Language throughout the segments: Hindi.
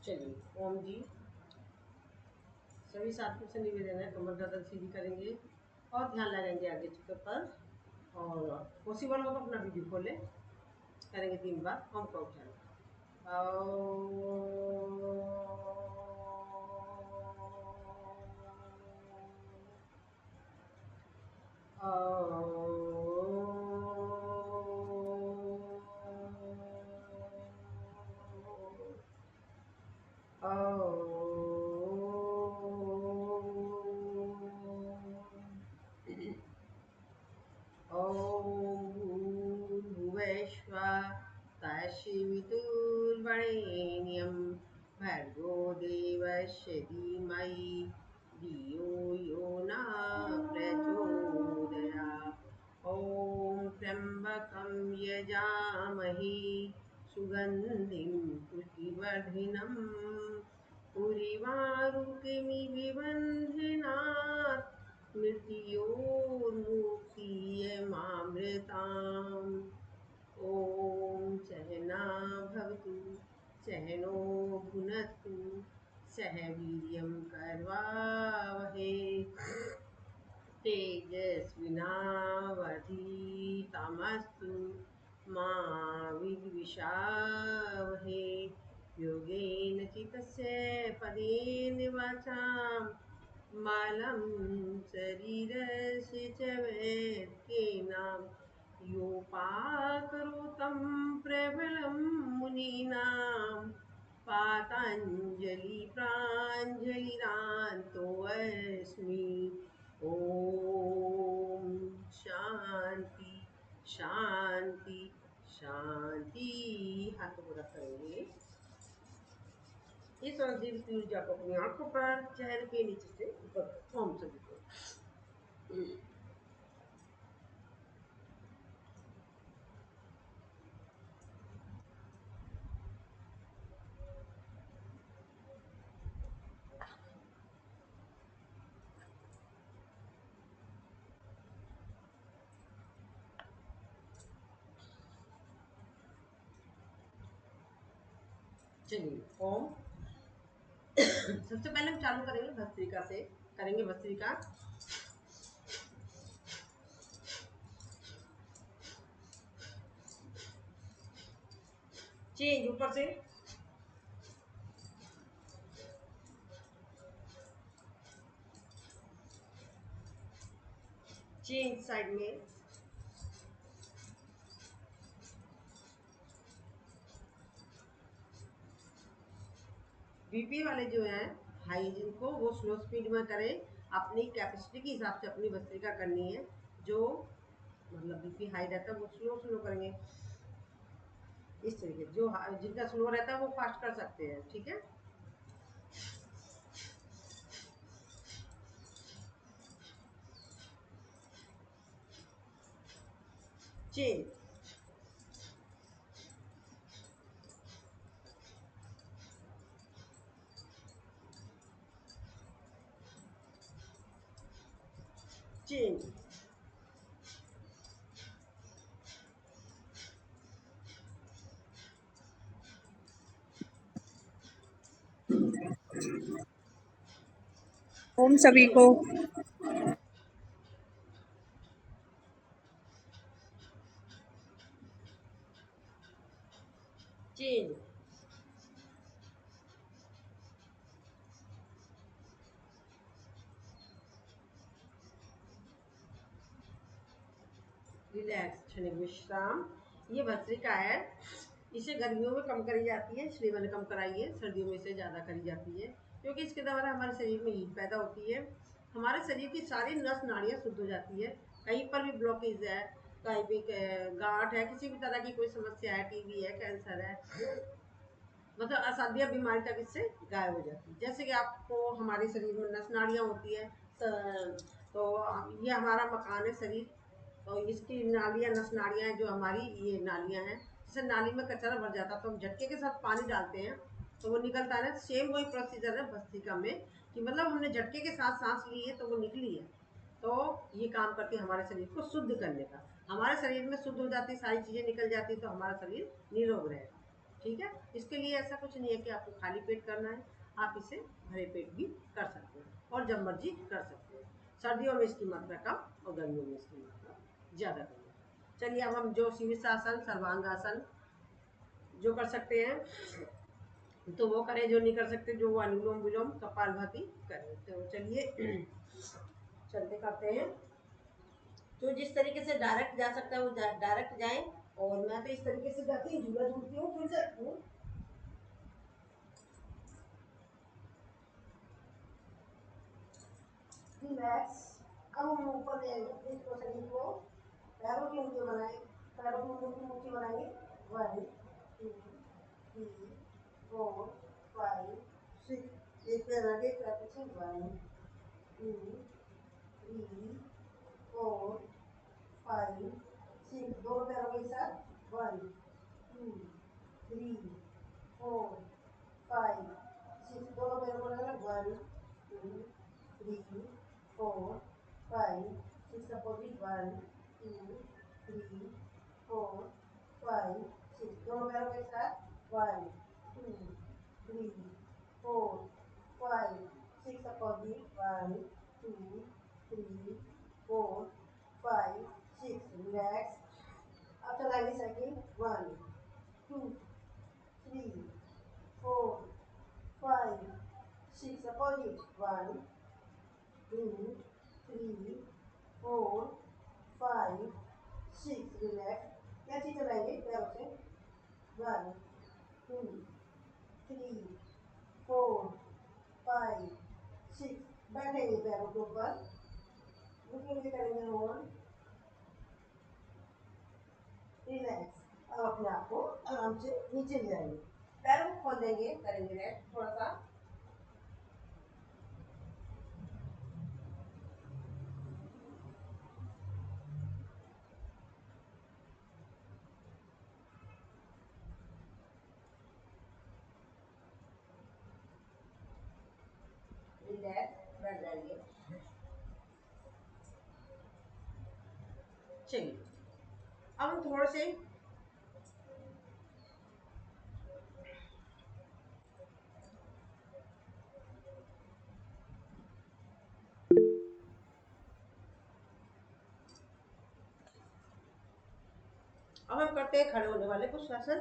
चलिए ओम जी। सभी साथियों से निवेदन है, कमर गर्दन सीधी करेंगे और ध्यान लगाएंगे आगे चित्र पर। और पॉसिबल हो तो अपना वीडियो खोलें। करेंगे 3 बार ओम का उच्चारण। तशिवितुर्वरेण्यं भर्गो देवस्य धीमहि धियो यो न प्रचोदयात्। ॐ त्र्यम्बकं यजामहे सुगन्धिं पुष्टिवर्धिनम् उर्वारुकमिव बन्धनात् मृत्योर्मुक्षीयमामृताम्। ॐ सहना भवतु सहनो भुनक्तु सह वीर्यं करवावहै तेजस्विनावधीतमस्तु मा विद्विषावहै। योगेन चितस्य पदेन वाचां मलं शरीरस्य च वैद्येनां योपाकरोतं प्रबलं मुनीनां पातञ्जलिप्राञ्जलिरान्तोऽस्मि। ओम शांति शांति शांति। हाथों को रख करेंगे इस और दिल की ऊर्जा को अपनी आंखों पर, चेहरे के नीचे से ऊपर। ओम सभी को। चलिए ओम। सबसे पहले हम चालू करेंगे भस्त्रिका से। करेंगे भस्त्रिका। चेंज ऊपर से, चेंज साइड में, बीपी वाले जो हैं हाई, जिनको वो स्लो स्पीड में करें। अपनी कैपेसिटी के हिसाब से अपनी भस्त्रिका करनी है। जो मतलब बीपी हाई रहता है वो स्लो स्लो करेंगे। इस तरीके जो जिनका स्लो रहता है वो फास्ट कर सकते हैं। ठीक है। चेंज, चेंज, ओम सभी को। चेंज, रिलैक्स, क्षणिक विश्राम। ये भस्त्रिका है। इसे गर्मियों में कम करी जाती है, इसलिए मैंने कम कराई है। सर्दियों में इसे ज़्यादा करी जाती है क्योंकि इसके द्वारा हमारे शरीर में हीट पैदा होती है। हमारे शरीर की सारी नस नाड़ियाँ शुद्ध हो जाती है। कहीं पर भी ब्लॉकेज है, कहीं भी गांठ है, किसी भी तरह की कोई समस्या है, टीबी है, कैंसर है, मतलब असाध्य बीमारी तक इससे गायब हो जाती है। जैसे कि आपको हमारे शरीर में नस नाड़ियाँ होती है, तो ये हमारा मकान है शरीर। तो इसकी नालियाँ, नस नालियाँ हैं जो हमारी, ये नालियाँ हैं। जैसे नाली में कचरा भर जाता है तो हम झटके के साथ पानी डालते हैं तो वो निकलता है ना। सेम वही प्रोसीजर है भस्त्रिका में, कि मतलब हमने झटके के साथ सांस ली है तो वो निकली है। तो ये काम करती है हमारे शरीर को शुद्ध करने का। हमारे शरीर में शुद्ध हो जाती, सारी चीज़ें निकल जाती तो हमारा शरीर निरोग रहेगा। ठीक है। इसके लिए ऐसा कुछ नहीं है कि आपको खाली पेट करना है, आप इसे भरे पेट भी कर सकते हैं और जब मर्जी कर सकते हैं। सर्दियों में इसकी मात्रा कम और गर्मियों में इसकी मात्रा ज़्यादा कम है। चलिए अब हम जो शीर्षासन, सर्वांगासन जो कर सकते हैं तो वो करें, जो नहीं कर सकते जो वो अनुलोम विलोम कपालभाति करें। तो चलिए चलते करते हैं। तो जिस तरीके से डायरेक्ट जा सकता है वो डायरेक्ट जाए, और मैं तो इस तरीके से जाती हूँ, झूला झूलती हूँ, फिर से रिलैक्स। अब हम ऊपर ले आएंगे इसको, शरीर को पैरों की ऊँची बनाए, पैरों की ऊँची ऊँची बनाएंगे। 1 2 3 4 5 6, एक पैर आगे एक पैर पीछे। 1 2 3 4 5 6, दोनों पैरों के साथ। 1 2 3 4 5 6, दोनों पैरों को लगाना। 1 2 3 4 5 6, अपोजिट। 1 2 3 4 5 6, दोनों पैरों के साथ। 1 2 3 4 5 6, अपोजिट। 1 2 3 4 5 6, रिलैक्स। अब चलाएंगे साइकिल। 1 2 3 4 5 6, अपोजिट। 1 2 3 4 5 6, रिलैक्स। कैसे चलाएंगे पैरों से। 1 2 3 4 5 6, बैठेंगे पैरों के ऊपर, रुकेंगे, करेंगे होल्ड, रिलैक्स। अब अपने आप को आराम से नीचे ले आएंगे, पैरों को खोल देंगे, करेंगे रेस्ट थोड़ा सा। रिलैक्स, बैठ जाएंगे। चलिए अब हम थोड़े से अब हम करते हैं खड़े होने वाले कुछ आसन।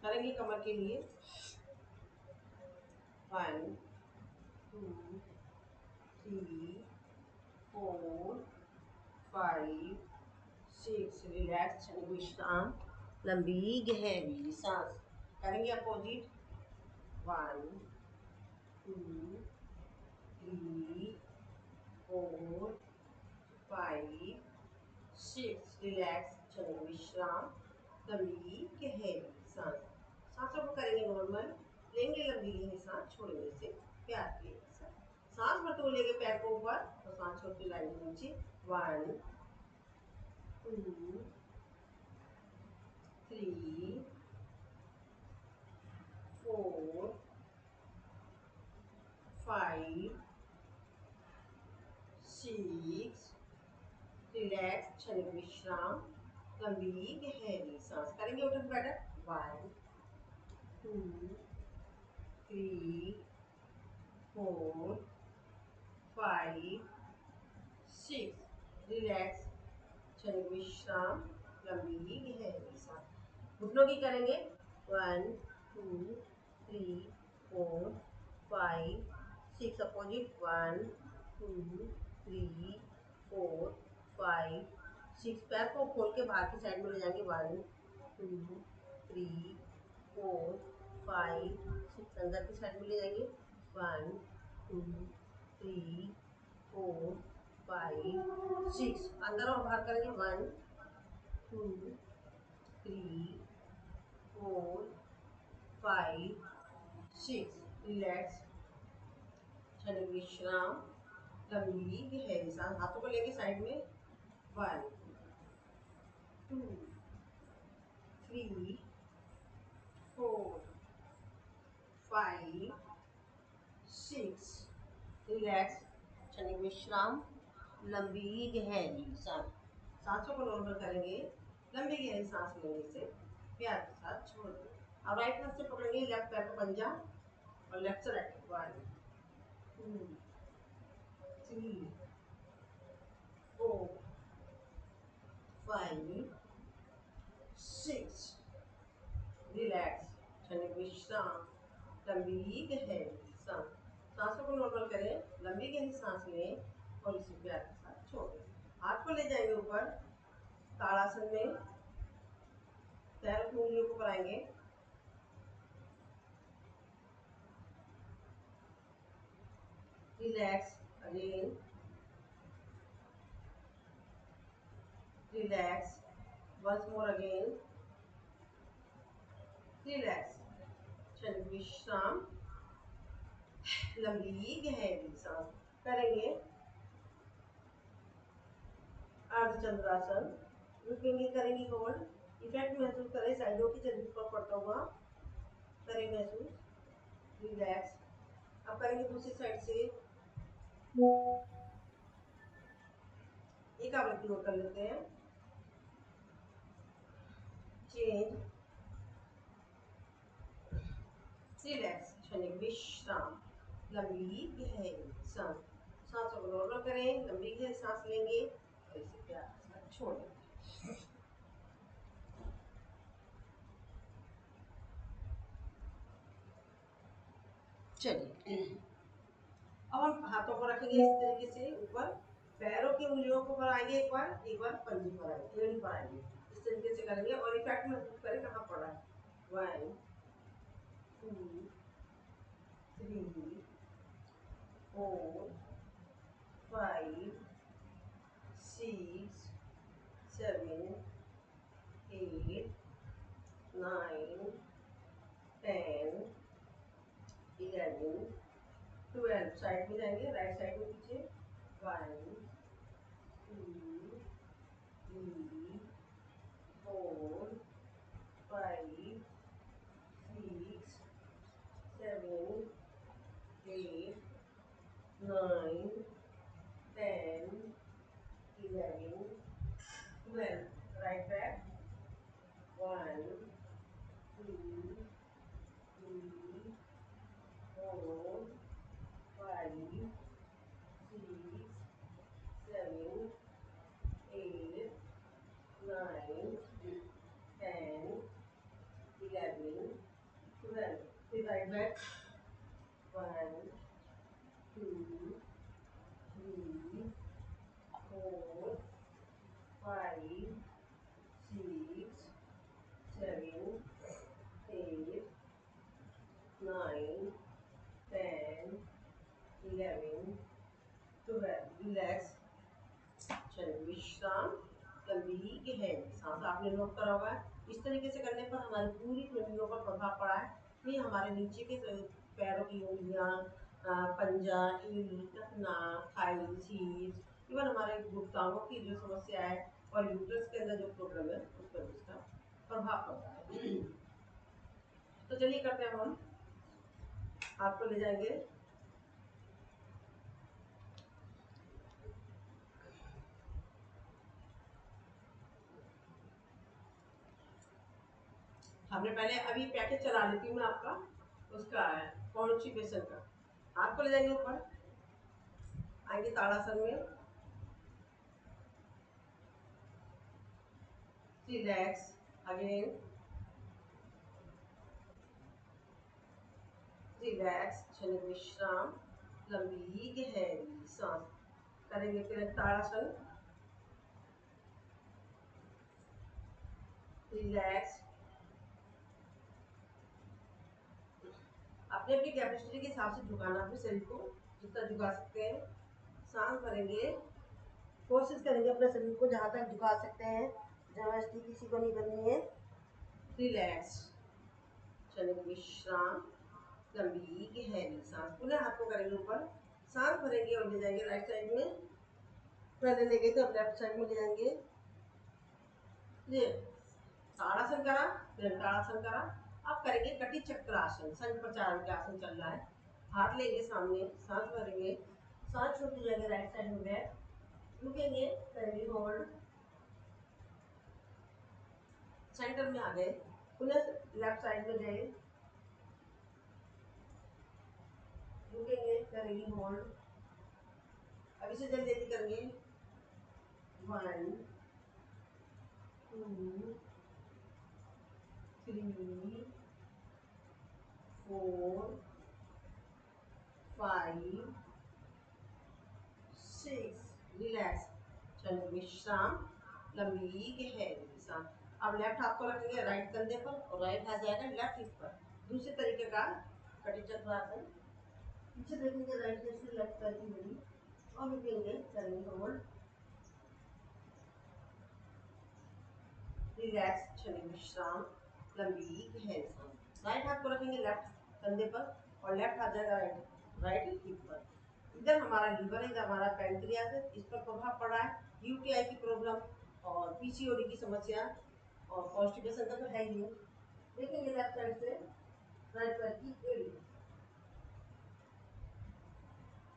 करेंगे कमर के लिए। 1 2 3 4 5 6, रिलैक्स, विश्राम, लंबी गहरी सांस। करेंगे अपोजिट। 1 2 3 4 5 6, रिलैक्स, चलो विश्राम, लंबी गहरी सांस। सांसों को करेंगे नॉर्मल, लेंगे लंबी गहरी सांस, छोड़ने से प्यार के साथ। सांस भरते लेंगे पैर को ऊपर और सांस छोड़ते लाएंगे नीचे। 1 2 3 4 5 6, रिलैक्स, क्षणिक विश्राम, लंबी गहरी सांस। करेंगे उठक बैठक। 1 2 3 4 5 6, रिलैक्स, क्षणिक विश्राम, लंबी गहरी सांस। घुटनों की करेंगे। 1 2 3 4 5 6, अपोजिट। 1 2 3 4 5 6, पैर को खोल के बाहर की साइड में ले जाएंगे। 1 2 3 4 5 6, अंदर की साइड में ले जाएंगे। 1 2 3 4 5 6, अंदर और बाहर करेंगे। 1 2 3 4 5 6, रिलैक्स, क्षणिक विश्राम, लंबी गहरी सांस। हाथों को लेके साइड में। 1 2 3 4 5 6, रिलैक्स, क्षणिक विश्राम, लंबी गहरी सांस। सांसों को नॉर्मल करेंगे, लंबी गहरी सांस लेने से प्यार के साथ छोड़ दो। अब राइट हाथ से पकड़ेंगे लेफ्ट पैर का पंजा और लेफ्ट से राइट। 1 2 3 4 5 6। रिलैक्स, क्षणिक विश्राम, लंबी गहरी सांस। सांसों को नॉर्मल करें, लंबी गहरी सांस लें और इसे प्यार के साथ छोड़ें। हाथ को ले जाएंगे ऊपर ताड़ासन में, पैरों की उंगलियों को बढ़ाएंगे। Relax again, relax once more again, relax, क्षणिक विश्राम, लंबी गहरी सांस करेंगे। अर्धचंद्रासन, रुकेंगे, करेंगे होल्ड, इफेक्ट महसूस करें साइडों की जमीन पर पड़ता हुआ, करें महसूस, रिलैक्स। अब करेंगे दूसरी साइड से, एक आवृत्ति और कर लेते हैं। चेंज, रिलैक्स, क्षणिक विश्राम, लंबी गहरी सांस। सांसों को नॉर्मल करें, लंबी गहरी सांस लेंगे और इसे प्यार के साथ छोड़ देंगे। चलिए, अब हम हाथों को रखेंगे इस तरीके से ऊपर, पैरों की उंगलियों को बढ़ाएंगे, एक बार पंजे पर आएंगे, एड़ी पर आएंगे, इस तरीके से करेंगे और इफेक्ट महसूस करें कहाँ पड़ा है। 1 2 3 4 5 6 7 8 9 10 11 12। साइड में जाएंगे, राइट साइड में पीछे। 1 2 3 4 5 6 7 8 9 10 11 12। Right back. 1 2 3 4 5 6 7 8 9 10 11 12। फिर राइट बैक। 1 2 3 4 5 6 7 8 9 10 11 12। रिलैक्स, क्षणिक विश्राम, लंबी गहरी सांस। आपने नोट करा होगा, इस तरीके से करने पर हमारी पूरी उंगलियों पर प्रभाव पड़ा है। ये हमारे नीचे के पैरों की उंगलियां, पंजा, एड़ी, टखना, थाई, शीर्ष, इवन हमारे गुप्तांगों की जो समस्या है और यूट्रस के अंदर जो प्रॉब्लम है उस पर इसका प्रभाव पड़ता है। तो चलिए करते हैं, हम आपको ले जाएंगे हमने पहले अभी पैकेज चला लेती हूँ मैं आपका, उसका कॉन्स्टिपेशन का। आपको ले जाएंगे ऊपर, आएंगे ताड़ासन में, रिलैक्स अगेन, रिलैक्स, क्षणिक विश्राम, लंबी गहरी सांस करेंगे। फिर ताड़ासन, रिलैक्स, अपने अपनी कैपेसिटी के हिसाब से झुकाना, अपने शरीर को जितना झुका सकते हैं। सांस भरेंगे, कोशिश करेंगे अपने शरीर को जहाँ तक झुका सकते हैं, जबरदस्ती किसी को नहीं करनी है। रिलैक्स, क्षणिक विश्राम, लंबी गहरी सांस। पुनः हाथ को करेंगे ऊपर, सांस भरेंगे और ले जाएंगे राइट साइड में। पहले ले गए तो अब लेफ्ट साइड में ले जाएंगे। ताड़ासन करा, फिर ताड़ासन करा। अब करेंगे कटी चक्रासन, संघ प्रचारण का आसन चल रहा है। हाथ लेंगे सामने, सांस भरेंगे, सांस छोड़ते जाएंगे राइट साइड में बैक, रुकेंगे, करेंगे होल्ड, सेंटर में आ गए, पुनः लेफ्ट साइड में गए, रुकेंगे, करेंगे होल्ड। अब इसे जल्दी जल्दी करेंगे, 1 2 3 4 5 6। रिलैक्स, चलो विश्राम, लंबी गहरी सांस। अब लेफ्ट हाथ को रखेंगे राइट कंधे पर और राइट हाथ जाएगा लेफ्ट हिप पर। दूसरे तरीके का कटी चक्रासन, पीछे देखेंगे राइट हैंड से लेफ्ट पैर की बड़ी और रुकेंगे, करेंगे होल्ड, रिलैक्स, क्षणिक विश्राम, लंबी गहरी सांस। राइट हाथ को रखेंगे लेफ्ट कंधे पर और लेफ्ट हाथ जाएगा राइट हिप पर। इधर हमारा लीवर है, इधर हमारा पैंक्रियास है, इस पर प्रभाव पड़ा है। यूटीआई की प्रॉब्लम और पीसीओडी की समस्या और कॉन्स्टिपेशन का तो है ही। देखेंगे लेफ्ट साइड से राइट पैर की एड़ी,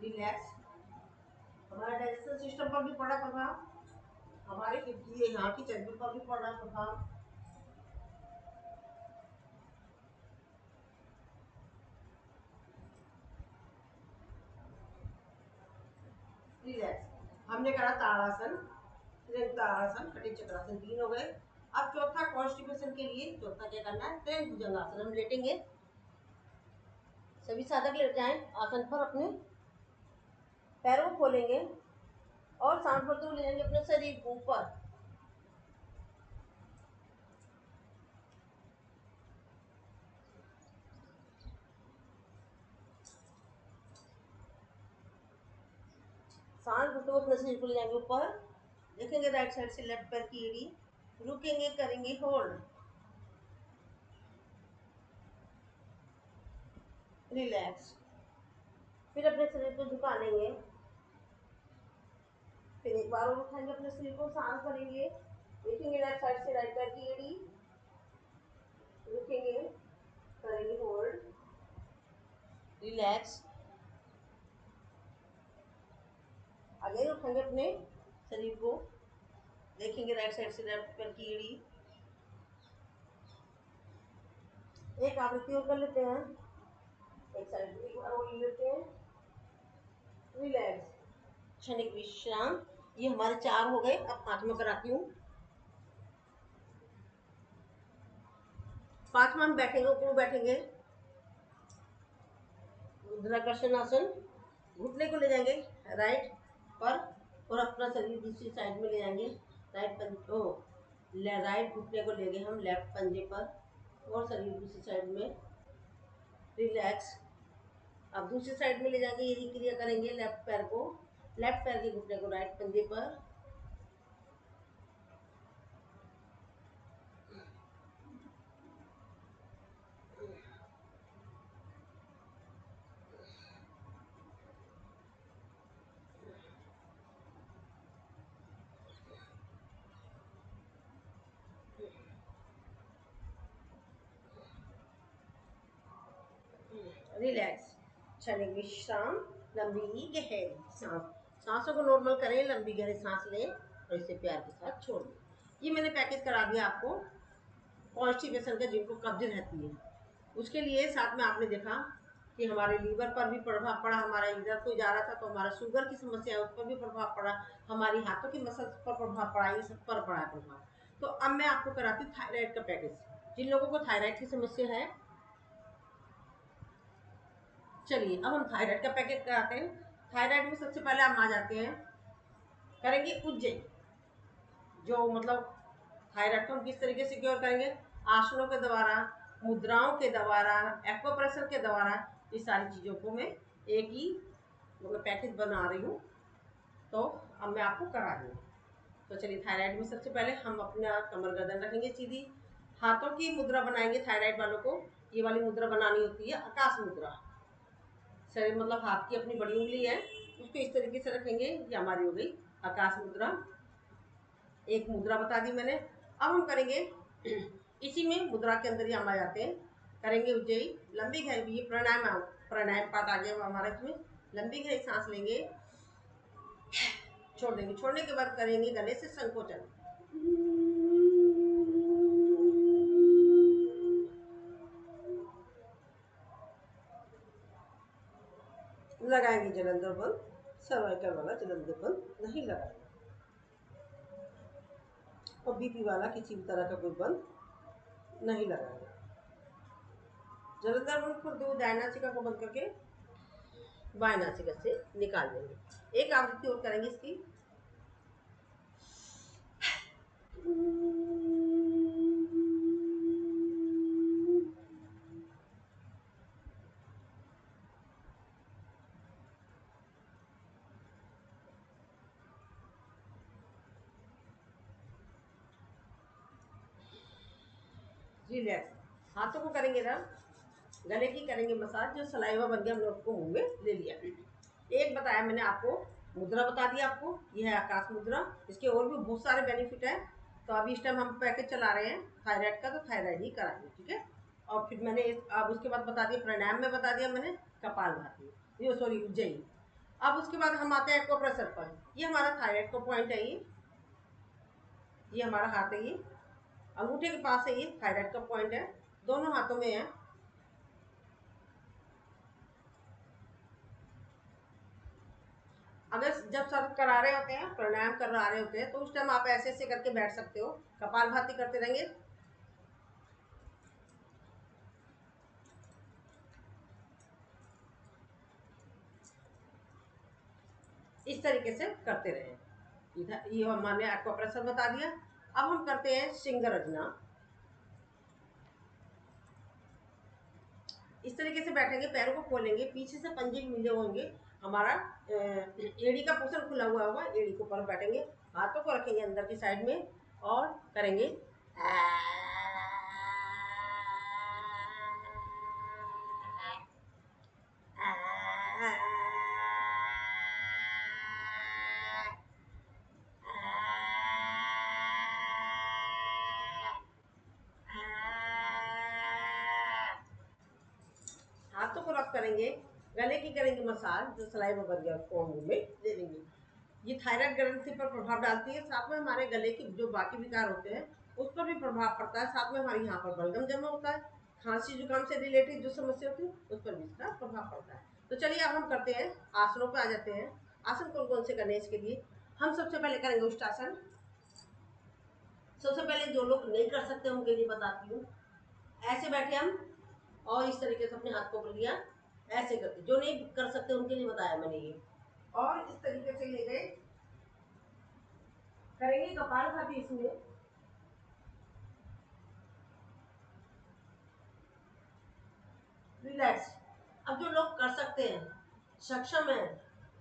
रिलैक्स। हमारे डाइजेशन सिस्टम पर भी पड़ा प्रभाव, हमारे यहाँ की चर्बी पर भी पड़ा प्रभाव। रिलैक्स, हमने करा ताड़ासन, ताड़ासन, कटी चक्रासन, 3 हो गए। अब चौथा कॉन्स्टिपेशन के लिए चौथा क्या करना है, त्रिभुज भुजंगासन। हम लेटेंगे, सभी साधक लेट जाएं आसन पर, अपने पैरों को खोलेंगे और सांस भरते हुए ले जाएंगे अपने शरीर को ऊपर। सांस भरते हुए अपने शरीर को ले जाएंगे ऊपर। देखेंगे राइट साइड से लेफ्ट पैर की एड़ी, रुकेंगे, करेंगे होल्ड, रिलैक्स। फिर अपने शरीर को झुका लेंगे, फिर एक बार और उठाएंगे अपने शरीर को, सांस भरेंगे, देखेंगे लेफ्ट साइड से राइट पैर की एड़ी, रुकेंगे, करेंगे होल्ड, रिलैक्स। अगेन उठाएंगे अपने शरीर को, देखेंगे राइट साइड से लेफ्ट पैर की एड़ी। एक आवृत्ति और कर लेते हैं, एक साइड एक बार और ले लेते हैं, रिलैक्स, क्षणिक विश्राम। ये हमारे 4 हो गए। अब 5वां कराती हूँ। 5वां हम बैठेंगे, ऊपर बैठेंगे, रुद्राकर्षण आसन। घुटने को ले जाएंगे राइट पर और अपना शरीर दूसरी साइड में ले जाएंगे, राइट घुटने को लेंगे हम लेफ्ट पंजे पर और शरीर दूसरी साइड में, रिलैक्स। अब दूसरी साइड में ले जाएंगे, यही क्रिया करेंगे, लेफ्ट पैर को, लेफ्ट पैर के घुटने को राइट पंजे पर, रिलैक्स, क्षणिक विश्राम, लंबी गहरी सांस। सांसों को नॉर्मल करें, लंबी गहरी सांस लें और इसे प्यार के साथ छोड़ दें। ये मैंने पैकेज करा दिया आपको कॉन्स्टिपेशन का, जिनको कब्ज रहती है उसके लिए। साथ में आपने देखा कि हमारे लीवर पर भी प्रभाव पड़ा, हमारा इधर को जा रहा था तो हमारा शुगर की समस्या है उस पर भी प्रभाव पड़ा, हमारी हाथों की मसल्स पर प्रभाव पड़ा, ये सब पर पड़ा प्रभाव। तो अब मैं आपको कराती हूँ थायराइड का पैकेज। जिन लोगों को थायराइड की समस्या है, चलिए अब हम थायराइड का पैकेज कराते हैं। थायराइड में सबसे पहले हम आ जाते हैं, करेंगे उज्जैन। जो मतलब थायराइड को हम किस तरीके से क्योर करेंगे, आसनों के द्वारा, मुद्राओं के द्वारा, एक्वाप्रेशर के द्वारा, ये सारी चीज़ों को मैं एक ही मतलब पैकेज बना रही हूँ। तो अब मैं आपको करा दूँ। तो चलिए, थायराइड में सबसे पहले हम अपना कमर गर्दन रखेंगे सीधी, हाथों की मुद्रा बनाएंगे। थायराइड वालों को ये वाली मुद्रा बनानी होती है, आकाश मुद्रा। शरीर मतलब हाथ की अपनी बड़ी उंगली है, उसको इस तरीके से रखेंगे, ये हमारी हो गई आकाश मुद्रा। एक मुद्रा बता दी मैंने। अब हम करेंगे इसी में मुद्रा के अंदर ही हम आ जाते हैं, करेंगे उज्जयी, लंबी गहरी, ये प्राणायाम, प्राणायाम पार्ट आ गया हमारा इसमें। लंबी गहरी सांस लेंगे, छोड़ देंगे, छोड़ने के बाद करेंगे गले से संकोचन, लगाएंगे जलंधर बंद, सर्वाइकल वाला जलंधर बंद नहीं लगाएंगे। और बीपी वाला किसी भी तरह का कोई बंद नहीं लगाएगा। जलंधर बंद खुद दाहिना नासिका को बंद करके बाएं नासिका से निकाल देंगे। एक आवृत्ति और करेंगे इसकी। रिलैक्स, हाथों को करेंगे ना, गले की करेंगे मसाज, जो सलाइवा बन गया हमने उसको मुंह में ले लिया। एक बताया मैंने आपको, मुद्रा बता दिया आपको, यह है आकाश मुद्रा। इसके और भी बहुत सारे बेनिफिट है। तो अभी इस टाइम हम पैकेज चला रहे हैं थायराइड का, तो थायराइड ही कराएंगे, ठीक है। और फिर मैंने अब उसके बाद बता दिया, प्राणायाम में बता दिया मैंने कपालभाति, ये सॉरी उज्जयी। अब उसके बाद हम आते हैं एक्वाप्रेशर पर। ये हमारा थायराइड का पॉइंट है, ये हमारा हाथ है, ये अंगूठे के पास है, ये थायराइड का पॉइंट है, दोनों हाथों में है। अगर जब सर करा रहे होते हैं, प्राणायाम करा रहे होते हैं, तो उस टाइम आप ऐसे ऐसे करके बैठ सकते हो, कपालभाति करते रहेंगे। इस तरीके से करते रहे। इधर ये हमने एक्वाप्रेशर बता दिया। अब हम करते हैं सिंगरजना। इस तरीके से बैठेंगे, पैरों को खोलेंगे, पीछे से पंजे मिले होंगे, हमारा एड़ी का पोर्शन खुला हुआ होगा, एड़ी के ऊपर बैठेंगे, हाथों को रखेंगे अंदर की साइड में और करेंगे हाथों को रख करेंगे, गले की करेंगे मसाज, जो सलाइवा बन गया उसको मुंह में ले लेंगे। ये थायराइड ग्रंथि पर प्रभाव डालती है, साथ में हमारे गले के जो बाकी विकार होते हैं उस पर भी प्रभाव पड़ता है, साथ में हमारे यहाँ पर बलगम जमा होता है, खांसी जुकाम से रिलेटेड जो समस्या होती है उस पर भी इसका प्रभाव पड़ता है। तो चलिए अब हम करते हैं, आसनों पर आ जाते हैं। आसन कौन कौन से करने हैं इसके लिए हम सबसे पहले करेंगे उष्टासन। सबसे पहले जो लोग नहीं कर सकते उनके लिए बताती हूँ। ऐसे बैठे हम और इस तरीके से अपने हाथ को पकड़ लिया, ऐसे करके, जो नहीं कर सकते उनके लिए बताया मैंने ये। और इस तरीके से ले गए, करेंगे कपालभाति इसमें। रिलैक्स। अब जो लोग कर सकते हैं, सक्षम है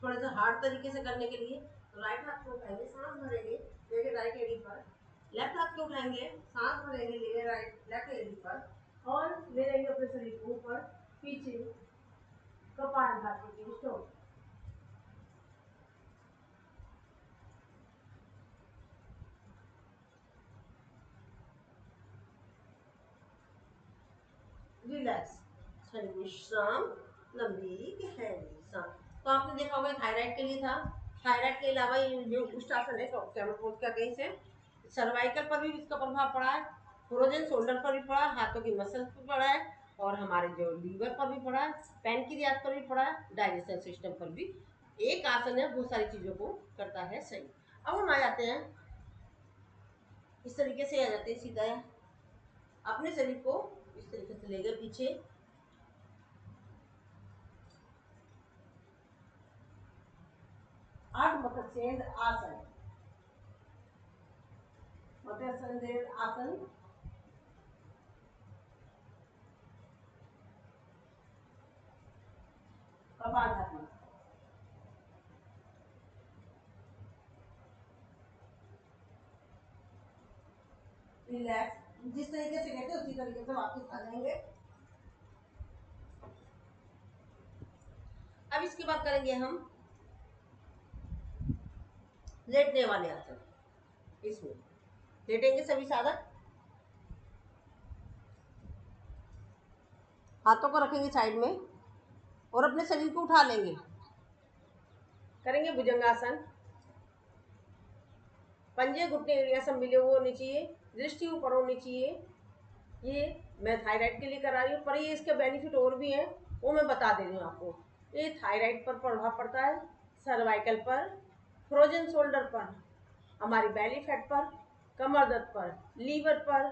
थोड़े से हार्ड तरीके से करने के लिए, तो राइट हाथ को उठाएंगे, सांस भरेंगे लेके राइट एड़ी पर, लेफ्ट हाथ को उठाएंगे, सांस भरेंगे लेके राइट लेफ्ट एड़ी पर, और ले लेंगे अपने शरीर को ऊपर पीछे, कपालभाति की स्ट्रोक। रिलैक्स, विश्राम, लंबी गहरी सांस। तो आपने देखा होगा थायराइड के लिए था। थायराइड के अलावा ये जो उष्टासन है, तो क्या कहीं से सर्वाइकल पर भी इसका प्रभाव पड़ा है, फ्रोजन शोल्डर पर भी पड़ा है, हाथों की मसल पर पड़ा है, और हमारे जो लीवर पर भी पड़ा है, पैनक्रियाज पर भी पड़ा है, डाइजेशन सिस्टम पर भी। एक आसन है, बहुत सारी चीजों को करता है सही। अब हम आ जाते हैं, इस तरीके से आ जाते हैं सीधा अपने शरीर को इस तरीके से ले गए पीछे, मत्स्येंद्र आसन, मत्स्येंद्र आसन, कपालभाति। रिलैक्स, जिस तरीके से कहते हैं उसी तरीके से वापस आ जाएंगे। अब इसके बाद करेंगे हम लेटने वाले आसन। इसमें लेटेंगे सभी साधक, हाथों को रखेंगे साइड में और अपने शरीर को उठा लेंगे, करेंगे भुजंगासन। पंजे घुटने एरिया सब मिले हुए होने चाहिए, दृष्टि ऊपर होनी चाहिए। ये मैं थायराइड के लिए करा रही हूँ, पर ये इसके बेनिफिट और भी हैं, वो मैं बता दे रही हूँ आपको। ये थायराइड पर प्रभाव पड़ता है, सर्वाइकल पर, फ्रोजन शोल्डर पर, हमारी बेली फैट पर, कमर दर्द पर, लीवर पर,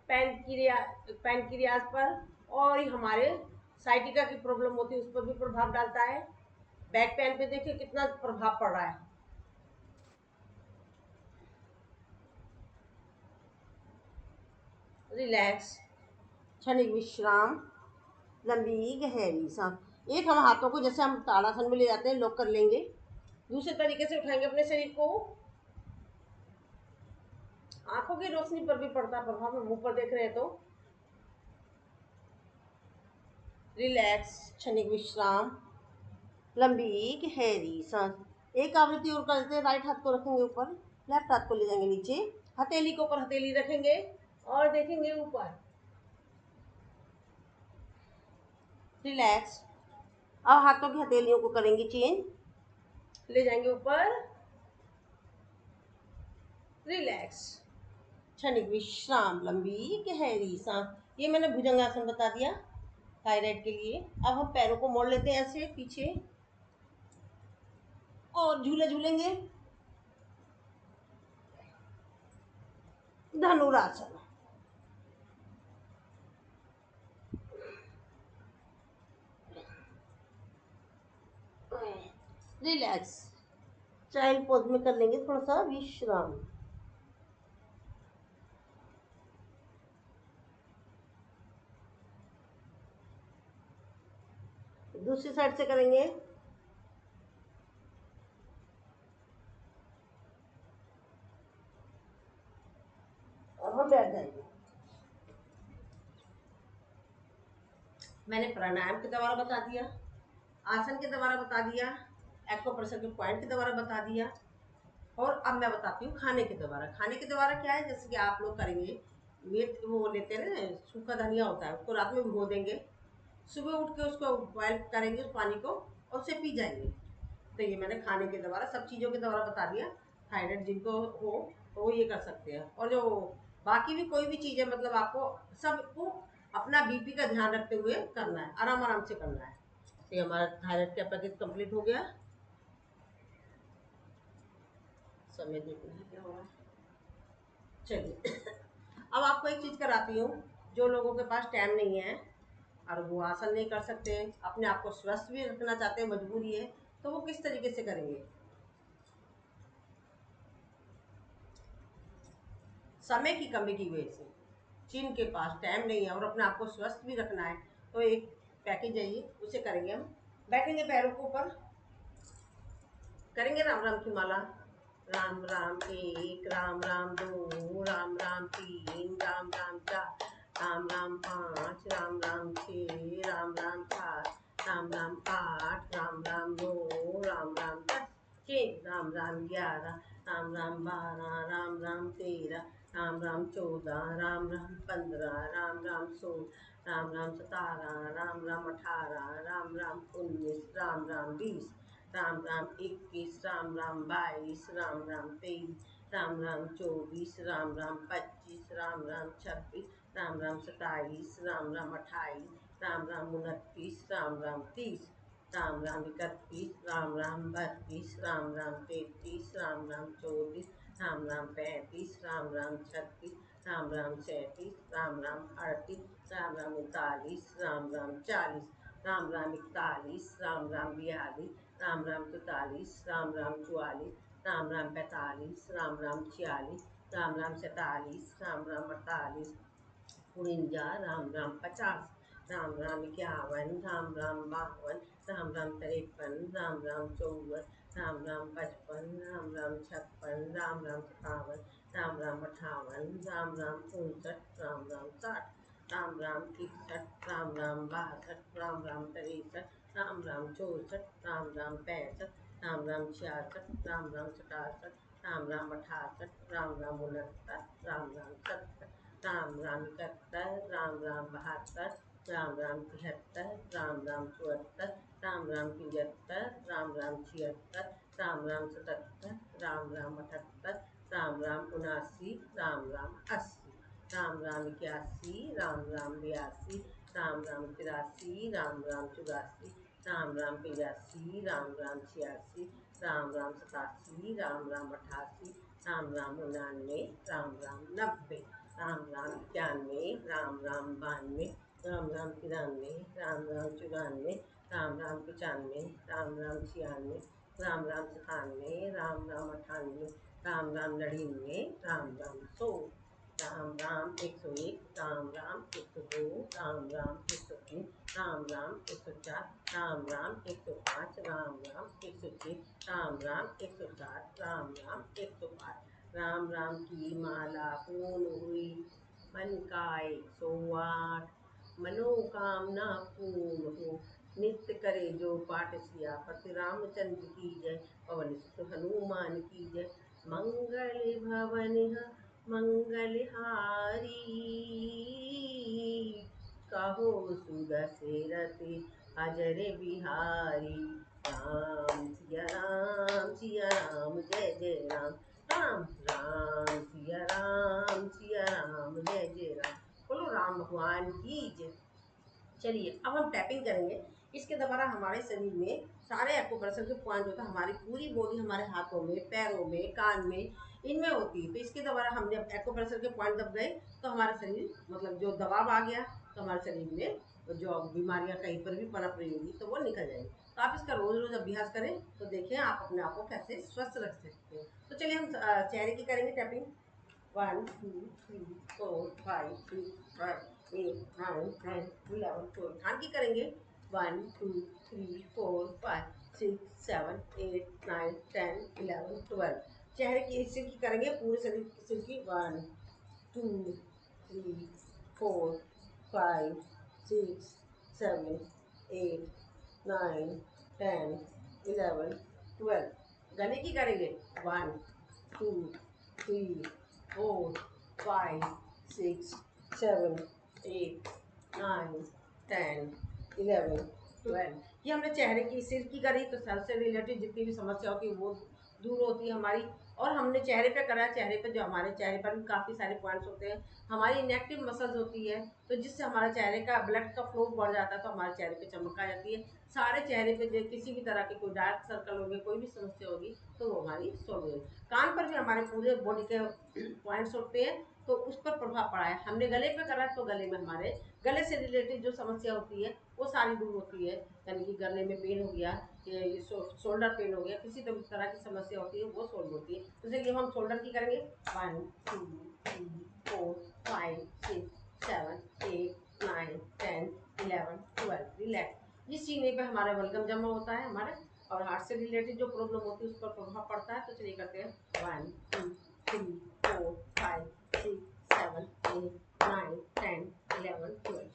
पैनक्रियाज पर, और हमारे साइटिका की प्रॉब्लम होती है उस पर भी प्रभाव डालता है। बैक पेन पे देखिए कितना प्रभाव पड़ रहा है। रिलैक्स, क्षणिक विश्राम, लंबी गहरी सांस। एक हम हाथों को जैसे हम ताड़ासन में ले जाते हैं लॉक कर लेंगे, दूसरे तरीके से उठाएंगे अपने शरीर को। आंखों की रोशनी पर भी पड़ता है प्रभाव, हम मुंह पर देख रहे हैं तो। रिलैक्स, क्षणिक विश्राम, लंबी गहरी सांस। एक आवृत्ति और करते हैं। राइट हाथ को रखेंगे ऊपर, लेफ्ट हाथ को ले जाएंगे नीचे, हथेली के ऊपर हथेली रखेंगे और देखेंगे ऊपर। रिलैक्स। अब हाथों की हथेलियों को करेंगे चेंज, ले जाएंगे ऊपर। रिलैक्स, क्षणिक विश्राम, लंबी गहरी सांस। ये मैंने भुजंगासन बता दिया थायराइड के लिए। अब हम पैरों को मोड़ लेते हैं ऐसे पीछे और झूले झूलेंगे। धनुरासन। रिलैक्स, चाइल्ड पोज में कर लेंगे थोड़ा सा विश्राम। दूसरी साइड से करेंगे। अब हम बैठ जाएंगे। मैंने प्राणायाम के द्वारा बता दिया, आसन के द्वारा बता दिया, एक्वाप्रेशर के पॉइंट के द्वारा बता दिया, और अब मैं बताती हूँ खाने के द्वारा। खाने के द्वारा क्या है, जैसे कि आप लोग करेंगे, वेट वो लेते हैं ना, सूखा धनिया होता है, उसको रात में भिगो देंगे, सुबह उठ के उसको बॉयल करेंगे उस पानी को और उसे पी जाएंगे। तो ये मैंने खाने के द्वारा सब चीज़ों के द्वारा बता दिया। थायराइड जिनको हो तो वो ये कर सकते हैं। और जो बाकी भी कोई भी चीज़ है, मतलब आपको सबको अपना बीपी का ध्यान रखते हुए करना है, आराम आराम से करना है। तो ये हमारा थायराइड का पैकेज कंप्लीट हो गया। समय देखना है क्या हो रहा है। चलिए अब आपको एक चीज़ कराती हूँ। जो लोगों के पास टाइम नहीं है और वो आसन नहीं कर सकते, अपने आप को स्वस्थ भी रखना चाहते हैं, मजबूरी है, तो वो किस तरीके से करेंगे। समय की कमी की वजह से जिनके पास टाइम नहीं है और अपने आप को स्वस्थ भी रखना है, तो एक पैकेज है ये, उसे करेंगे हम। बैठेंगे पैरों के ऊपर, करेंगे राम राम की माला। राम राम एक, राम राम दो, राम राम तीन, राम राम चार, राम राम पाँच, राम राम छः, राम राम सात, राम राम आठ, राम राम नौ, राम राम 10, राम राम 11, राम राम 12, राम राम 13, राम राम 14, राम राम 15, राम राम 16, राम राम 17, राम राम 18, राम राम 19, राम राम 20, राम राम 21, राम राम 22, राम राम 23, राम राम 24, राम राम 25, राम राम 26, राम राम 27, राम राम 28, राम राम 29, राम राम 30, राम राम 31, राम राम 32, राम राम 33, राम राम 34, राम राम 35, राम राम 36, राम राम 37, राम राम 38, राम राम 39, राम राम 40, राम राम 41, राम राम 42, राम राम 43, राम राम 44, राम राम 45, राम राम 46, राम राम 47, राम राम 48, 49, राम राम 50, राम राम 51, राम राम 52, राम राम 53, राम राम 54, राम राम 55, राम राम 56, राम राम 57, राम राम 58, राम राम 59, राम राम 60, राम राम 61, राम राम 62, राम राम 63, राम राम 64, राम राम 65, राम राम 66, राम राम 67, राम राम 68, राम राम 69, राम राम 70, राम राम 71, राम राम 72, राम राम 73, राम राम 74, राम राम 75, राम राम 76, राम राम 77, राम राम 78, राम राम 79, राम राम 80, राम राम 81, राम राम 82, राम राम 83, राम राम 84, राम राम 85, राम राम 86, राम राम 87, राम राम 88, राम राम 99, राम राम 90, राम राम 91, राम राम 92, राम राम 93, राम राम 94, राम राम 95, राम राम 96, राम राम 97, राम राम 98, राम राम 99, राम राम 100, राम राम 101, राम राम 102, राम राम 103, राम राम 104, राम राम 105, राम राम 106, राम राम 107, राम राम 108, राम राम की माला पूर्ण हुई, मन का 108, मनोकामना पूर्ण हो, नित्य करे जो पाठ सियापति रामचंद्र की जय, पवन सुत हनुमान की जय, मंगल भवन मंगलहारी, कहो सुदशरथ अजर बिहारी, सिया राम जय जय राम, राम राम सिया राम जय जय राम, बोलो राम भगवान की जय। चलिए अब हम टैपिंग करेंगे। इसके द्वारा हमारे शरीर में सारे एक्यूप्रेशर के पॉइंट होता है, हमारी पूरी बॉडी हमारे हाथों में, पैरों में, कान में, इनमें होती है। तो इसके द्वारा हम जब एक्यूप्रेशर के पॉइंट दब गए तो हमारा शरीर मतलब जो दबाव आ गया तो हमारे शरीर में जो बीमारियां कहीं पर भी पनप रही होगी तो वो निकल जाएगी। तो आप इसका रोज रोज अभ्यास करें तो देखिए आप अपने आप को कैसे स्वस्थ रख सकते हैं। तो चलिए हम चेहरे की करेंगे टैपिंग। 1 2 3 4 5 6 7 8 9 10 11 12। कान की करेंगे 1 2 3 4 5 6 7 8 9 10 11 12। चेहरे की सिर की करेंगे, पूरे शरीर सिर की 1 2 3 4 5 6 7 8 9 10 11 12। गले की करेंगे 1 2 3 4 5 6 7 8 9 10 11 12। ये हमने चेहरे की सिर की करी तो सर से रिलेटेड जितनी भी समस्या होती है वो दूर होती है हमारी। और हमने चेहरे पे करा, चेहरे पे जो हमारे चेहरे पर भी काफ़ी सारे पॉइंट्स होते हैं, हमारी इनएक्टिव मसल्स होती है तो जिससे हमारा चेहरे का ब्लड का फ्लो बढ़ जाता है तो हमारे चेहरे पे चमक आ जाती है। सारे चेहरे पे जो किसी भी तरह के कोई डार्क सर्कल होंगे, कोई भी समस्या होगी तो वो हमारी सॉल्व होगी। कान पर भी हमारे पूरे बॉडी के पॉइंट्स होते हैं तो उस पर प्रभाव पड़ा है। हमने गले पे करा तो गले में हमारे गले से रिलेटेड जो समस्या होती है वो सारी दूर होती है। यानी कि गले में पेन हो गया, ये शोल्डर पेन हो गया, किसी तरह की समस्या होती है वो सॉल्व होती है। तो चलिए हम शोल्डर की करेंगे 1 2 3 4 5 6 7 8 9 10 11 12। रिलैक्स। इस सीने पे हमारा बलगम जमा होता है हमारे, और हार्ट से रिलेटेड जो प्रॉब्लम होती है उस पर प्रभाव पड़ता है। तो चलिए करते हैं 1 2 3 4 5 6 7 8 9 10 11 12।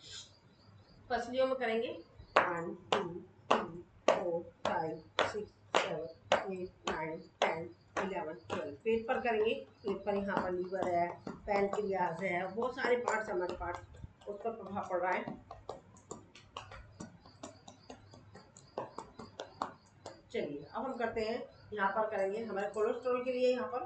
पसलियों में करेंगे 1 2 3 4 5 6 7 8 9 10 11 12। पेट पर करेंगे, पेट पर यहाँ पर लीवर है, पैनक्रियाज है, बहुत सारे पार्ट्स हमारे पार्ट्स उस पर प्रभाव पड़ रहा है। चलिए अब हम करते हैं, यहाँ पर करेंगे हमारे कोलेस्ट्रॉल के लिए। यहाँ पर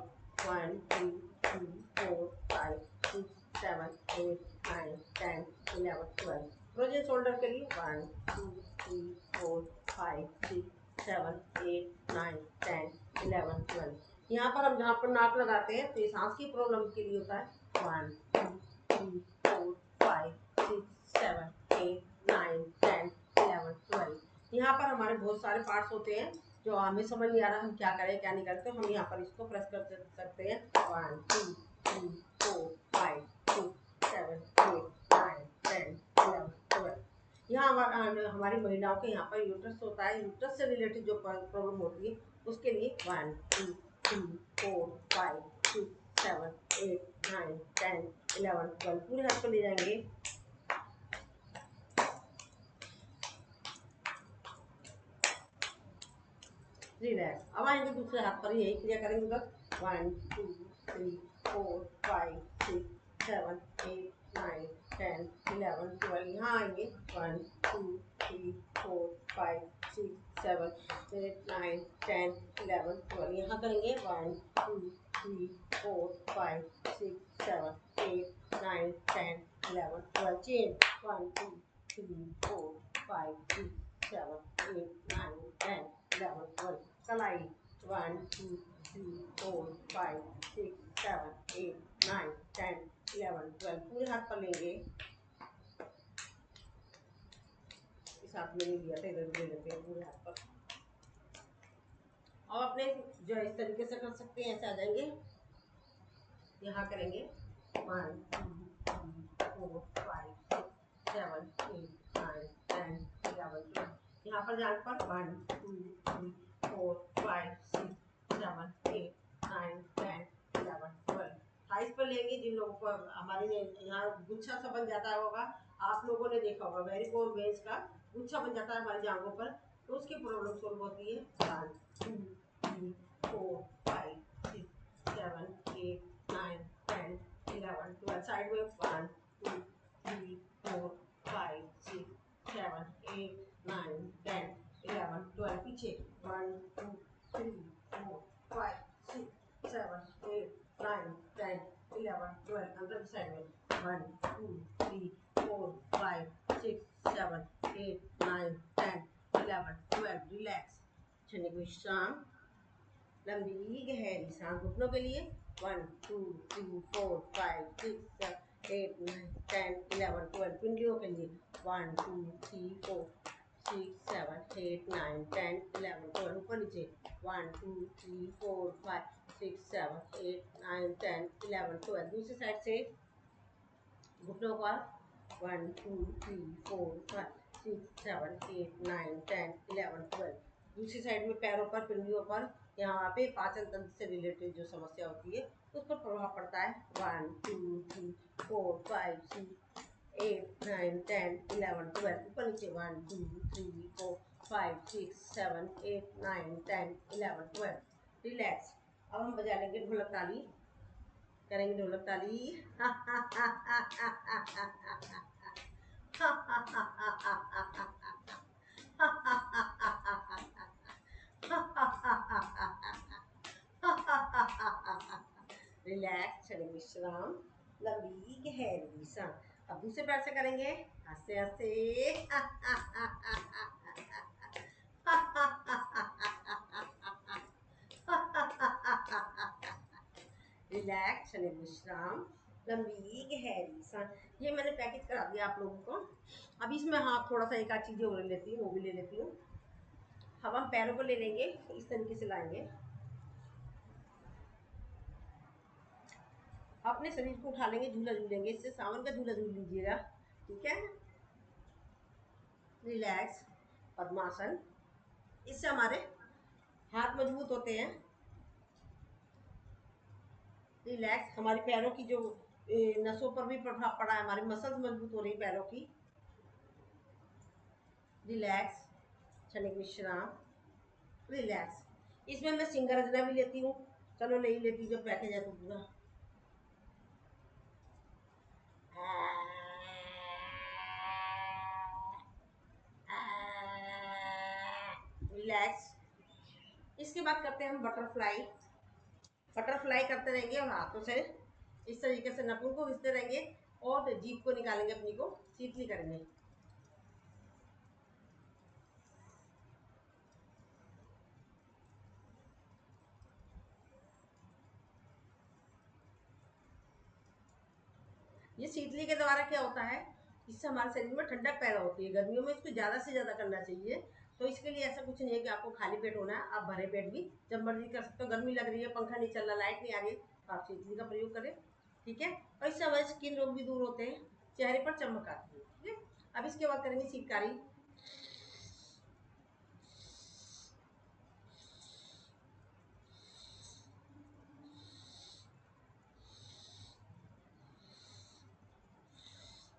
1 2 3 4 5 6 7 8 9 10 11 12। फ्रोजन शोल्डर के लिए 1 2 3 4 5 6 7 8 9 10 11 12। यहाँ पर हम जहाँ पर नाक लगाते हैं तो ये सांस की प्रॉब्लम के लिए होता है 1 2 3 4 5 6 7 8 9 10 11 12। यहाँ पर हमारे बहुत सारे पार्ट्स होते हैं जो हमें समझ नहीं आ रहा हम क्या करें क्या नहीं करते, हम यहाँ पर इसको प्रेस कर सकते हैं 1 2 3 4 5 6 7 8 9 10 11 12। यहाँ हमारी महिलाओं के यहाँ पर यूट्रस होता है, यूट्रस से रिलेटेड जो प्रॉब्लम होती है उसके लिए 1 2 3 4 5 6 7 8 9 10 11 12। पूरे हाथ को ले जाएंगे। रिलैक्स। अब आएंगे दूसरे हाथ पर, यही क्रिया करेंगे बस 1 2 3 4 5 6 7 8 9 10 11 12। यहाँ आएंगे 1 2 3 4 5 6 7 8 9 10 11 12। यहाँ करेंगे 1 2 3 4 5 6 7 8 9 10 11 12। चेंज 1 2 3 4 5 6 7 8 9 10 11 12 कलाई 1 2 3 4 5 6 7 8 9 10 11 12 पूरे हाथ पर लेंगे। इस हाथ में नहीं लिया था, इधर ले लेते हैं पूरे हाथ पर। और अपने जो इस तरीके से कर सकते हैं, ऐसे आ जाएंगे, यहाँ करेंगे 1 2 3 4 5 6 7 8 9 10 11 12। यहाँ पर जान पर 1 2 3 4 5 6 7 8 9 10 11 12। थाइस पर लेंगे। जिन लोगों को हमारे यहाँ गुच्छा सा बन जाता होगा, आप लोगों ने देखा होगा वेरिकोज वेन्स का गुच्छा बन जाता है हमारी जांघों पर, तो उसकी प्रॉब्लम सॉल्व होती है। 1 2 3 4 5 6 7 8 9 10 11 12। साइड में 1 2 3 4 5 6 7 8 9 10 11 12। पीछे 1 2 3 4 5 6 7 8 9 10 11 12। अंदर की साइड में 1 2 3 4 5 6 7 8 9 10 11 12। रिलैक्स, क्षणिक विश्राम, लंबी गहरी सांस। घुटनों के लिए 1 2 3 4 5 6 7 8 9 10 11 12। पिंडलियों के लिए 1 2 3 4 6 7 8 9 10 11 12। ऊपर नीचे 1 2 3 4 5 6 7 8 9 10 11 12। दूसरी साइड से घुटनों का 1 2 3 4 5 6 7 8 9 10 11 12। दूसरी साइड में पैरों पर, पिंडलियों पर, यहाँ पे पाचन तंत्र से रिलेटेड जो समस्या होती है उस पर प्रभाव पड़ता है। 1 2 3 4 5 6 8 9 10 11 12। ऊपर नीचे 1 2 3 4 5 6 7 8 9 10 11 12। रिलैक्स। अब हम बजा लेंगे ढोलक ताली, करेंगे ढोलक ताली। रिलैक्स, क्षणिक विश्राम, लंबी गहरी सांस। अब दूसरे पैर से करेंगे हंसते हंसते। रिलैक्स, क्षणिक विश्राम, लंबी गहरी सांस। ये मैंने पैकेज करा दिया आप लोगों को। अब इसमें हाँ थोड़ा सा एक आध चीजें और ले लेती हूँ, वो भी ले लेती हूँ। अब हम पैरों को ले लेंगे, इस तरीके से लाएंगे, अपने शरीर को उठा लेंगे, झूला झूलेंगे। इससे सावन का झूला झूल लीजिएगा, ठीक है। रिलैक्स, पद्मासन। इससे हमारे हाथ मजबूत होते हैं। रिलैक्स, हमारे पैरों की जो नसों पर भी प्रभाव पड़ा है, हमारी मसल्स मजबूत हो रही पैरों की। रिलैक्स, क्षणिक विश्राम, रिलैक्स। इसमें मैं सिंगारजना भी लेती हूँ, चलो ले ही लेती हूँ जब पैकेज है तो पूरा। रिलैक्स। इसके बाद करते हैं हम बटरफ्लाई। बटरफ्लाई करते रहेंगे और हाथों से इस तरीके से नाखून को घिसते रहेंगे और जीभ को निकालेंगे, अपनी को शीतली करेंगे। ये शीतली के द्वारा क्या होता है, इससे हमारे शरीर में ठंडक पैदा होती है। गर्मियों में इसको ज़्यादा से ज़्यादा करना चाहिए। तो इसके लिए ऐसा कुछ नहीं है कि आपको खाली पेट होना है, आप भरे पेट भी जब मर्जी कर सकते हो। गर्मी लग रही है, पंखा नहीं चल रहा, लाइट नहीं आ रही, तो आप शीतली का प्रयोग करें, ठीक है। और इससे हमारे स्किन रोग भी दूर होते हैं, चेहरे पर चमक आती है, ठीक है। अब इसके बाद करेंगे शीतकारी।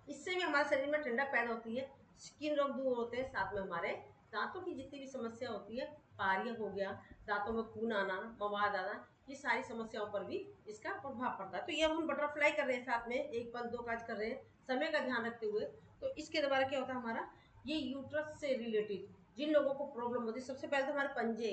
इससे भी हमारे शरीर में ठंडक पैदा होती है, स्किन रोग दूर होते हैं, साथ में हमारे दांतों की जितनी भी समस्या होती है, पारिया हो गया, दांतों में खून आना, मवाद आना, ये सारी समस्याओं पर भी इसका प्रभाव पड़ता है। तो ये अब हम बटरफ्लाई कर रहे हैं, साथ में एक पंच दो काज कर रहे हैं, समय का ध्यान रखते हुए। तो इसके द्वारा क्या होता है, हमारा ये यूट्रस से रिलेटेड जिन लोगों को प्रॉब्लम होती है, सबसे पहले तो हमारे पंजे,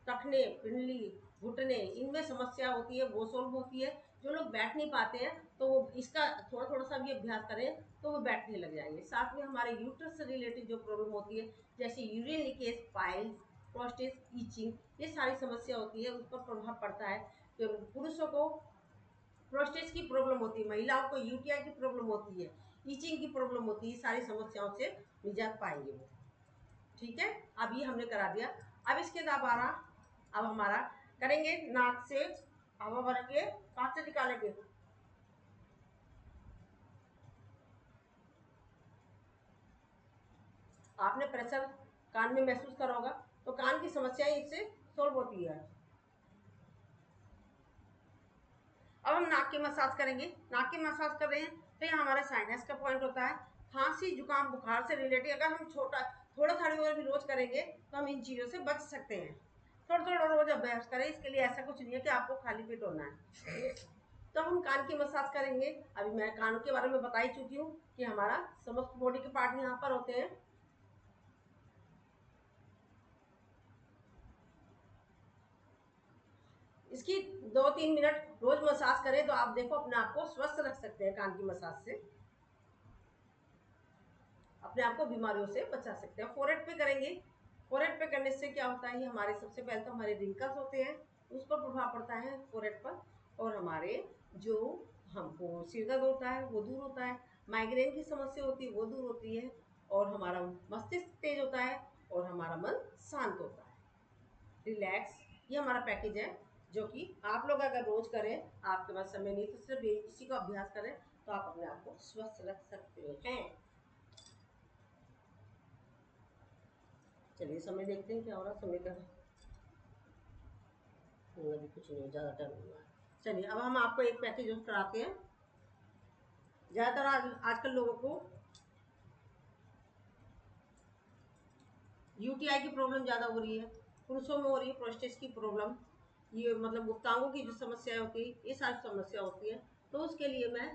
टखने, पिंडली, घुटने, इनमें समस्या होती है वो सोल्व होती है। जो लोग बैठ नहीं पाते हैं तो वो इसका थोड़ा थोड़ा सा भी अभ्यास करें तो वो बैठने लग जाएंगे। साथ में हमारे यूट्रस से रिलेटेड जो प्रॉब्लम होती है जैसे urine leakage, piles, prostate, itching, ये सारी समस्या होती है, उस पर प्रभाव पड़ता है। तो पुरुषों को प्रोस्टेट की प्रॉब्लम होती है, महिलाओं को यूटीआई की प्रॉब्लम होती है, ईचिंग की प्रॉब्लम होती है, सारी समस्याओं से निजात पाएंगे वो। ठीक है, अब ये हमने करा दिया। अब इसके दोबारा अब हमारा करेंगे नाक से हवा भर के, कहाँ से निकालेंगे, आपने प्रेशर कान में महसूस करा होगा, तो कान की समस्याएं इससे सोल्व होती है। अब हम नाक की मसाज करेंगे। नाक की मसाज कर रहे हैं तो यहाँ हमारा साइनस का पॉइंट होता है। खांसी, जुकाम, बुखार से रिलेटेड अगर हम थोड़ा थोड़ी और भी रोज करेंगे तो हम इन चीज़ों से बच सकते हैं। थोड़ा थोड़ा रोज अभ्यास करें, इसके लिए ऐसा कुछ नहीं है कि आपको खाली पेट होना है। तो हम कान की मसाज करेंगे। अभी मैं कान के बारे में बता ही चुकी हूँ कि हमारा समस्त बॉडी के पार्ट यहाँ पर होते हैं। इसकी 2-3 मिनट रोज मसाज करें तो आप देखो अपने आप को स्वस्थ रख सकते हैं। कान की मसाज से अपने आप को बीमारियों से बचा सकते हैं। फोरहेड पे करेंगे। फोरहेड पे करने से क्या होता है, हमारे सबसे पहले तो हमारे रिंकल्स होते हैं, उस पर प्रभाव पड़ता है फोरहेड पर। और हमारे जो हमको सिर दर्द होता है वो दूर होता है, माइग्रेन की समस्या होती है वो दूर होती है, और हमारा मस्तिष्क तेज होता है और हमारा मन शांत होता है। रिलैक्स, ये हमारा पैकेज है जो कि आप लोग अगर रोज करें, आपके पास समय नहीं तो सिर्फ इसी का अभ्यास करें तो आप अपने आप को स्वस्थ रख सकते हैं। चलिए समय देखते हैं क्या हो रहा है समय का। अभी कुछ नहीं, ज़्यादा टाइम नहीं हुआ। चलिए अब हम आपको एक पैकेज यूज कराते हैं। ज़्यादातर आजकल लोगों को यूटीआई की प्रॉब्लम ज़्यादा हो रही है, पुरुषों में हो रही है प्रोस्टेट की प्रॉब्लम, ये मतलब गुप्तांगों की जो समस्या होती है, ये सारी समस्या होती है। तो उसके लिए मैं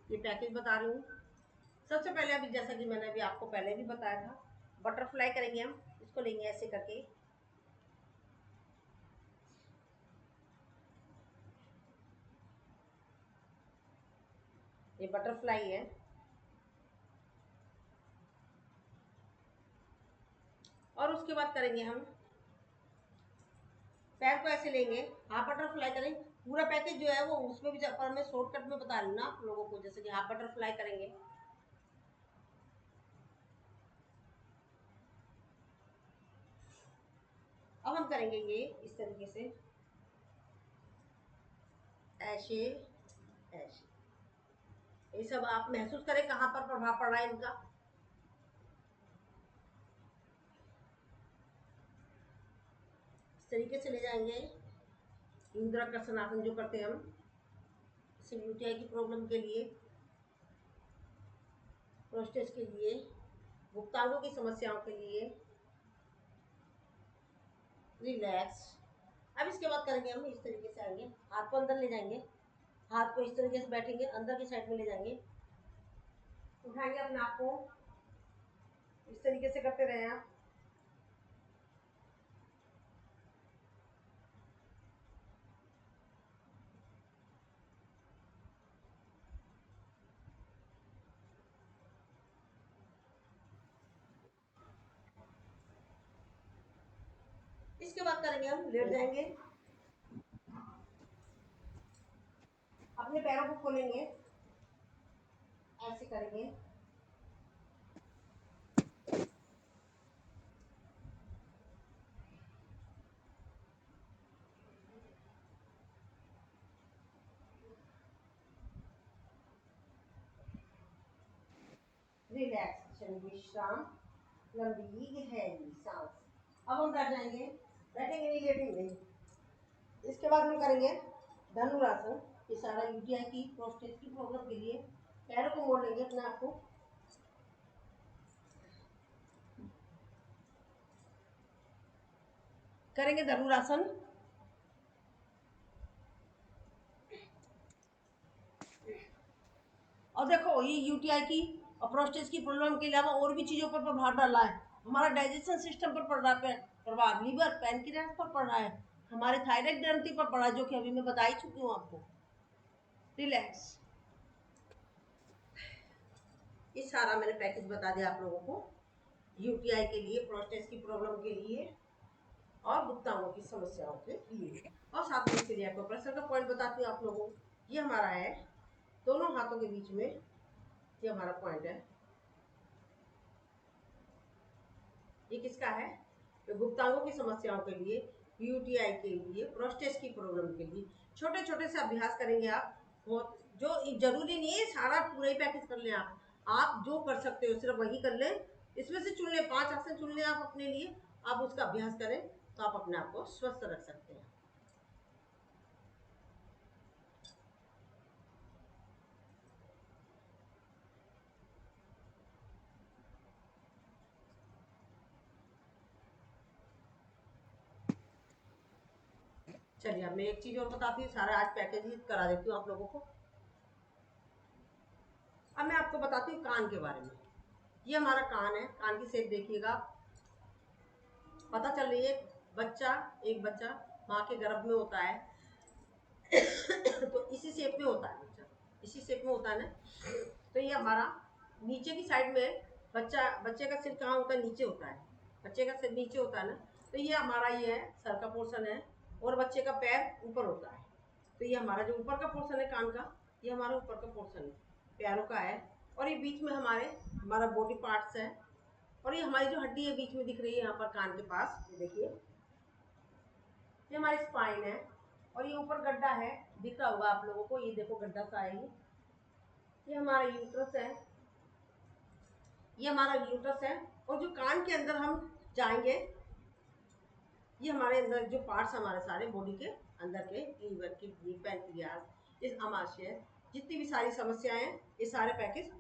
ये पैकेज बता रही हूँ। सबसे पहले अभी जैसा कि मैंने अभी आपको पहले भी बताया था, बटरफ्लाई करेंगे हम। इसको लेंगे ऐसे करके, ये बटरफ्लाई है। और उसके बाद करेंगे हम पैर को ऐसे लेंगे, हाफ बटरफ्लाई करेंगे। पूरा पैकेज जो है वो उसमें भी, पर मैं शॉर्टकट में बता रही हूँ ना आप लोगों को, जैसे कि हाफ बटरफ्लाई करेंगे। अब हम करेंगे ये इस तरीके से, ऐसे ऐसे। ये सब आप महसूस करें कहाँ पर प्रभाव पड़ रहा है इनका। इस तरीके से ले जाएंगे। इंद्राकर्षण आसन जो करते हैं हम, सिर्फ यूटीआई की प्रॉब्लम के लिए, प्रोस्टेट के लिए, गुप्तांगों की समस्याओं के लिए। रिलैक्स। अब इसके बाद करेंगे हम इस तरीके से आएंगे, हाथ को अंदर ले जाएंगे, हाथ को इस तरीके से बैठेंगे, अंदर की साइड में ले जाएंगे, उठाएंगे अपने आप को, इस तरीके से करते रहे आप। इसके बाद करेंगे हम लेट जाएंगे, अपने पैरों को खोलेंगे, ऐसे करेंगे। रिलैक्सेशन, विश्राम, लंबी गहरी सांस। अब हम बैठ जाएंगे, बैठेंगे नहीं लेटेंगे नहीं। इसके बाद हम करेंगे धनुरासन, ये सारा यूटीआई की प्रोस्टेट की प्रॉब्लम के लिए। पैरों को मोड़ लेंगे अपने आप को, करेंगे धनुरासन। और देखो ये यूटीआई की और प्रोस्टेट की प्रॉब्लम के अलावा और भी चीज़ों पर प्रभाव डाला है, हमारा डाइजेशन सिस्टम पर प्रभाव लीवर पैनक्रियास पर पड़ रहा है, हमारे थायराइड ग्रंथि पर पड़ा, जो कि अभी मैं बता ही चुकी हूँ आपको। रिलैक्स। ये सारा मैंने पैकेज बता दिया आप लोगों को, यूटीआई के लिए, प्रोस्टेट की प्रॉब्लम के लिए और गुप्तांगों की समस्याओं के लिए, और साथ में इसके लिए आपको प्रेशर का पॉइंट बताती हूँ आप लोगों को। ये हमारा है दोनों हाथों के बीच में, ये हमारा पॉइंट है। ये किसका है? तो गुप्तांगों की समस्याओं के लिए, यूटीआई के लिए, प्रोस्टेट की प्रॉब्लम के लिए। छोटे छोटे से अभ्यास करेंगे आप, बहुत जो जरूरी नहीं है सारा पूरा ही पैकेज कर लें आप जो कर सकते हो सिर्फ वही कर लें। इसमें से चुन लें, 5 आसन चुन लें आप अपने लिए, आप उसका अभ्यास करें तो आप अपने आप को स्वस्थ रख सकते हैं। चलिए अब मैं एक चीज और बताती हूँ, सारा आज पैकेज ही करा देती हूँ आप लोगों को। अब मैं आपको बताती हूँ कान के बारे में। ये हमारा कान है, कान की शेप देखिएगा, पता चल रही है। एक बच्चा माँ के गर्भ में होता है तो इसी शेप में होता है बच्चा, इसी शेप में होता है ना। तो ये हमारा नीचे की साइड में बच्चे का सिर कहाँ होता है? नीचे होता है, बच्चे का सिर नीचे होता है ना। तो ये हमारा ये है सर का पोर्शन है, और बच्चे का पैर ऊपर होता है। तो ये हमारा जो ऊपर का पोर्शन है कान का, ये हमारा ऊपर का पोर्शन है, पैरों का है। और ये बीच में हमारा बॉडी पार्ट्स है। और ये हमारी जो हड्डी है बीच में दिख रही है यहाँ पर कान के पास, ये देखिए, ये हमारी स्पाइन है। और ये ऊपर गड्ढा है, दिख रहा होगा आप लोगों को, ये देखो गड्ढा सा है। ये हमारा यूट्रस है, ये हमारा यूट्रस है। और जो कान के अंदर हम जाएंगे, ये हमारे अंदर जो पार्ट्स हमारे सारे बॉडी के अंदर के, लीवर, किडनी, पैंक्रियास, इस अमाशय, जितनी भी सारी समस्याएं हैं, ये सारे पैकेज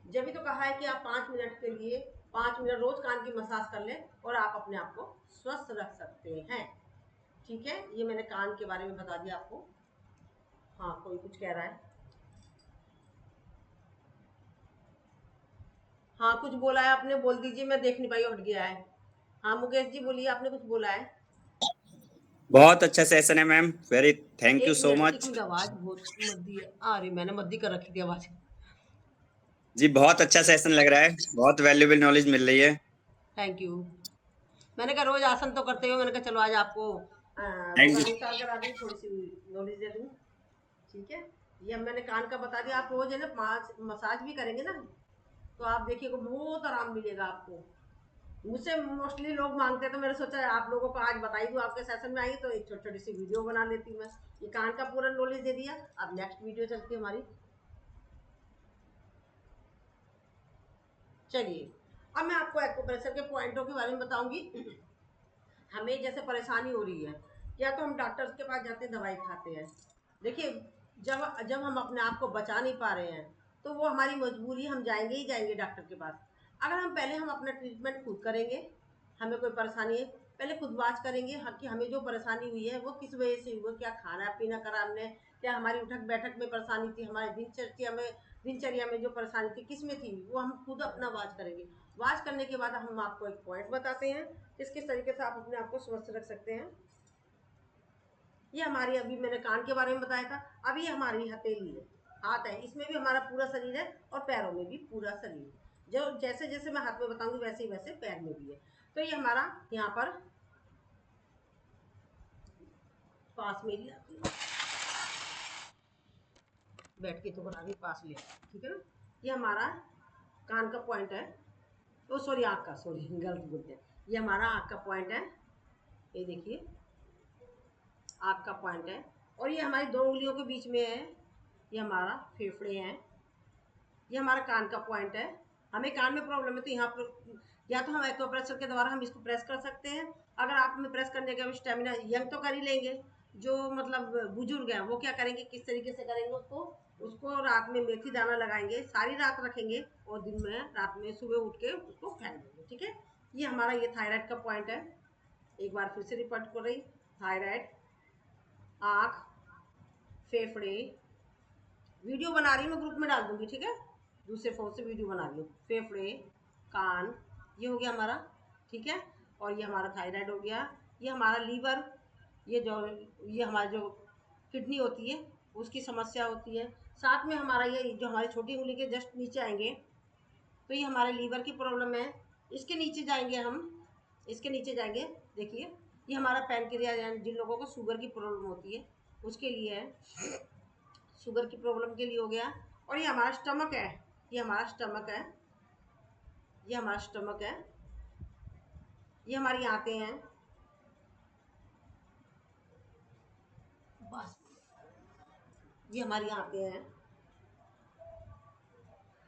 जब भी तो कहा है कि आप 5 मिनट के लिए 5 मिनट रोज कान की मसाज कर लें और आप अपने आप को स्वस्थ रख सकते हैं। ठीक है, ये मैंने कान के बारे में बता दिया आपको। हाँ, कोई कुछ कह रहा है? हाँ, कुछ बोला है आपने, बोल दीजिए, मैं देख नहीं पाई, हट गया है। हाँ मुकेश जी बोलिए, आपने कुछ बोला है। बहुत अच्छा सेशन है मैम, वेरी थैंक यू एक सो मिनट, एक मच। मिनट, आवाज बहुत मद्दी है आ रही, मैंने मद्दी कर रखी थी आवाज। जी बहुत अच्छा सेशन लग रहा है, बहुत वैल्यूएबल नॉलेज मिल रही है। Thank you. मैंने कहा रोज आसन तो करते हुए, मैंने कहा चलो आज आपको थैंक यू। रोगानुसार करा दूँ, थोड़ी सी नॉलेज दे दूँ। ठीक है, ये अब मैंने कान का बता दिया। आप रोज है ना मसाज भी करेंगे ना, तो आप देखिएगा बहुत आराम मिलेगा आपको। मुझसे मोस्टली लोग मांगते हैं, तो मैंने सोचा आप लोगों को आज बताई दूँ, आपके सेशन में आई तो एक छोटी छोटी सी वीडियो बना लेती हूँ मैं। ये कान का पूरा नॉलेज दे दिया। अब नेक्स्ट वीडियो चलती है हमारी। चलिए अब मैं आपको एक्यूप्रेशर के पॉइंटों के बारे में बताऊंगी। हमें जैसे परेशानी हो रही है, या तो हम डॉक्टर्स के पास जाते हैं, दवाई खाते हैं। देखिए, जब जब हम अपने आप को बचा नहीं पा रहे हैं, तो वो हमारी मजबूरी, हम जाएंगे ही जाएंगे डॉक्टर के पास। अगर हम पहले हम अपना ट्रीटमेंट खुद करेंगे, हमें कोई परेशानी है, पहले खुद वाच करेंगे कि हमें जो परेशानी हुई है वो किस वजह से हुई, क्या खाना पीना करा हमने, क्या हमारी उठक बैठक में परेशानी थी, हमारे दिनचर्या में जो परेशानी थी किस में थी, वो हम खुद अपना वाच करेंगे। वाच करने के बाद हम आपको एक पॉइंट बताते हैं किस किस तरीके से आप अपने आप को स्वस्थ रख सकते हैं। ये हमारी, अभी मैंने कान के बारे में बताया था, अब ये हमारी हथेली है, हाथ है, इसमें भी हमारा पूरा शरीर है और पैरों में भी पूरा शरीर है। जो जैसे जैसे मैं हाथ में बताऊंगी वैसे ही वैसे पैर में भी है। तो ये हमारा यहाँ पर पास में ही आती है, बैठ के तो बना रही, पास ले, ठीक है ना। ये हमारा कान का पॉइंट है, ओ सॉरी आँख का, सॉरी गलत बोलते हैं। ये हमारा आँख का पॉइंट है, ये देखिए आँख का पॉइंट है। और ये हमारी 2 उंगलियों के बीच में है, ये हमारा फेफड़े हैं। ये हमारा कान का पॉइंट है। हमें कान में प्रॉब्लम है तो यहाँ पर या तो हम एक्यूप्रेशर के द्वारा हम इसको प्रेस कर सकते हैं। अगर आप में प्रेस करने का स्टेमिना, यंग तो कर ही लेंगे, जो मतलब बुजुर्ग हैं वो क्या करेंगे, किस तरीके से करेंगे, उसको रात में मेथी दाना लगाएंगे, सारी रात रखेंगे और दिन में रात में सुबह उठ के उसको फेंक देंगे। ठीक है, ये हमारा ये थायराइड का पॉइंट है। एक बार फिर से रिपोर्ट कर रही, थायराइड, आँख, फेफड़े, वीडियो बना रही हूँ मैं, ग्रुप में डाल दूंगी, ठीक है। दूसरे फ़ोन से वीडियो बना रही हूँ। फेफड़े, कान, ये हो गया हमारा, ठीक है। और ये हमारा थायराइड हो गया, ये हमारा लीवर, ये हमारी जो किडनी होती है उसकी समस्या होती है। साथ में हमारा ये जो हमारी छोटी उंगली के जस्ट नीचे आएंगे तो ये हमारे लीवर की प्रॉब्लम है। इसके नीचे जाएंगे हम, इसके नीचे जाएंगे, देखिए ये हमारा पैनक्रियाज, यानी जिन लोगों को शुगर की प्रॉब्लम होती है उसके लिए है, शुगर की प्रॉब्लम के लिए हो गया। और ये हमारा स्टमक है, ये हमारा स्टमक है, ये हमारा स्टमक है, ये हमारी आंतें हैं, बस ये हमारी आंतें हैं।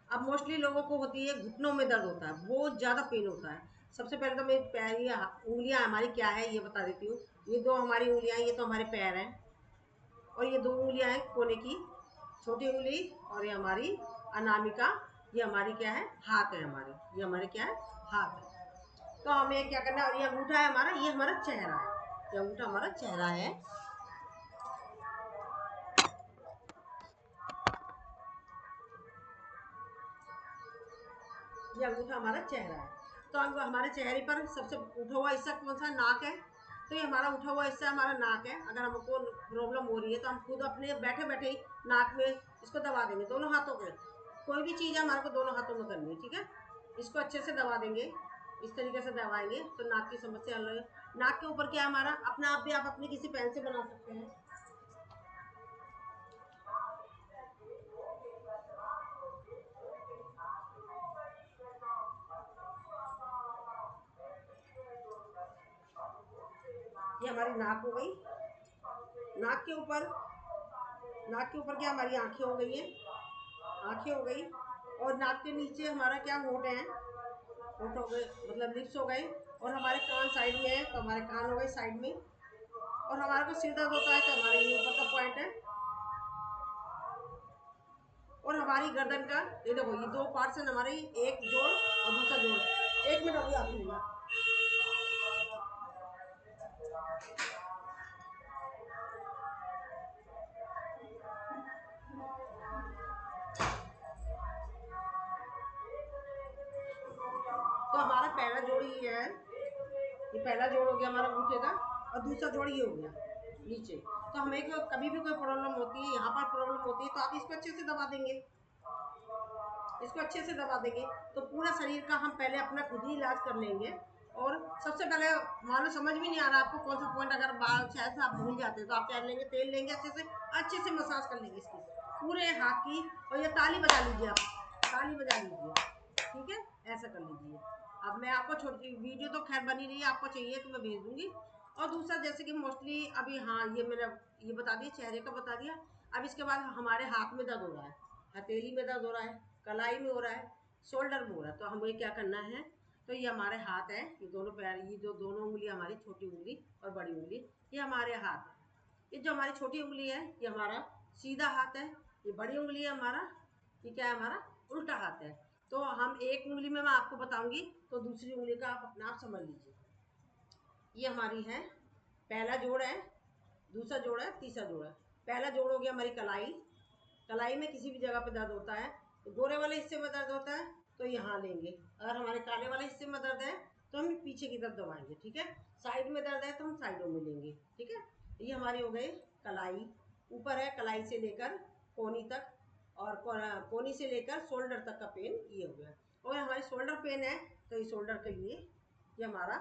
अब मोस्टली लोगों को होती है घुटनों में दर्द होता है, बहुत ज़्यादा पेन होता है। सबसे पहले तो मेरी पैर, ये उंगलियां हमारी क्या है ये बता देती हूँ। ये दो हमारी उंगलियां, ये तो हमारे पैर हैं, और ये दो उंगलियां हैं कोने की, छोटी उंगली, और ये हमारी अनामिका, ये हमारी क्या है, हाथ है हमारे, ये हमारे क्या है, हाथ है। तो हमें क्या करना है, ये अंगूठा है हमारा, ये हमारा चेहरा है, ये अंगूठा हमारा चेहरा है। ये अंगूठा हमारा चेहरा है। तो अब हमारे चेहरे पर सबसे उठा हुआ हिस्सा कौन सा, नाक है। तो ये हमारा उठा हुआ हिस्सा हमारा नाक है। अगर हमको प्रॉब्लम हो रही है तो हम खुद अपने बैठे बैठे ही नाक में इसको दबा देंगे, दोनों हाथों के। कोई भी चीज़ है हमारे को दोनों हाथों में करनी है, ठीक है। इसको अच्छे से दबा देंगे, इस तरीके से दबाएंगे तो नाक की समस्या हल हो। नाक के ऊपर क्या है हमारा, अपना आप भी आप अपनी किसी पेन से बना सकते हैं। ये हमारी नाक हो गई। नाक के ऊपर, नाक के ऊपर क्या हमारी आंखें हो गई हैं, आंखें हो गई। और नाक के नीचे हमारा क्या, होंठ हैं, होंठ हो गए, मतलब लिप्स हो गए। और हमारे कान साइड में है तो हमारे कान हो गए साइड में। और हमारे को सिर दर्द होता है तो हमारे ये ऊपर का पॉइंट है। और हमारी गर्दन का, ये देखो ये दो पार्ट्स हैं हमारे, एक जोड़ और दूसरा जोड़। एक मिनट अभी आती हूँ। तो हमारा पहला जोड़ ये है, ये पहला जोड़ हो गया हमारा अंगूठे का, और दूसरा जोड़ ये हो गया नीचे। तो हमें कभी भी कोई प्रॉब्लम होती है, यहाँ पर प्रॉब्लम होती है, तो आप इसको अच्छे से दबा देंगे, इसको अच्छे से दबा देंगे तो पूरा शरीर का हम पहले अपना खुद ही इलाज कर लेंगे। और सबसे पहले, मान लो समझ में नहीं आ रहा आपको कौन सा पॉइंट, अगर बाल शायद से आप भूल जाते हैं तो आप क्या लेंगे, तेल लेंगे, अच्छे से मसाज कर लेंगे इसकी पूरे हाथ की। और ये ताली बजा लीजिए, आप ताली बजा लीजिए, ठीक है, ऐसा कर लीजिए। अब मैं आपको छोटी वीडियो तो खैर बनी रही है, आपको चाहिए तो मैं भेज दूंगी। और दूसरा जैसे कि मोस्टली अभी, हाँ ये मैंने ये बता दिया, चेहरे का बता दिया। अब इसके बाद हमारे हाथ में दर्द हो रहा है, हथेली में दर्द हो रहा है, कलाई में हो रहा है, शोल्डर में हो रहा है, तो हमें क्या करना है। तो ये हमारे हाथ है, ये दोनों पैर, ये जो दोनों उंगली हमारी, छोटी उंगली और बड़ी उंगली, ये हमारे हाथ है। ये जो हमारी छोटी उंगली है ये हमारा सीधा हाथ है, ये बड़ी उंगली है हमारा, ये क्या है, हमारा उल्टा हाथ है। तो हम एक उंगली में मैं आपको बताऊंगी तो दूसरी उंगली का आप अपना आप समझ लीजिए। ये हमारी है, पहला जोड़ है, दूसरा जोड़ है, तीसरा जोड़ है। पहला जोड़ हो गया हमारी कलाई। कलाई में किसी भी जगह पे दर्द होता है तो गोरे वाले हिस्से में दर्द होता है तो यहाँ लेंगे। अगर हमारे काले वाले हिस्से में दर्द है तो हम पीछे की तरफ दबाएंगे, ठीक है। साइड में दर्द है तो हम साइडों में लेंगे, ठीक है। ये हमारी हो गई कलाई, ऊपर है कलाई से लेकर कोनी तक, और कोनी से लेकर शोल्डर तक का पेन ये हो गया। और हमारी शोल्डर पेन है तो ये शोल्डर के लिए, ये हमारा,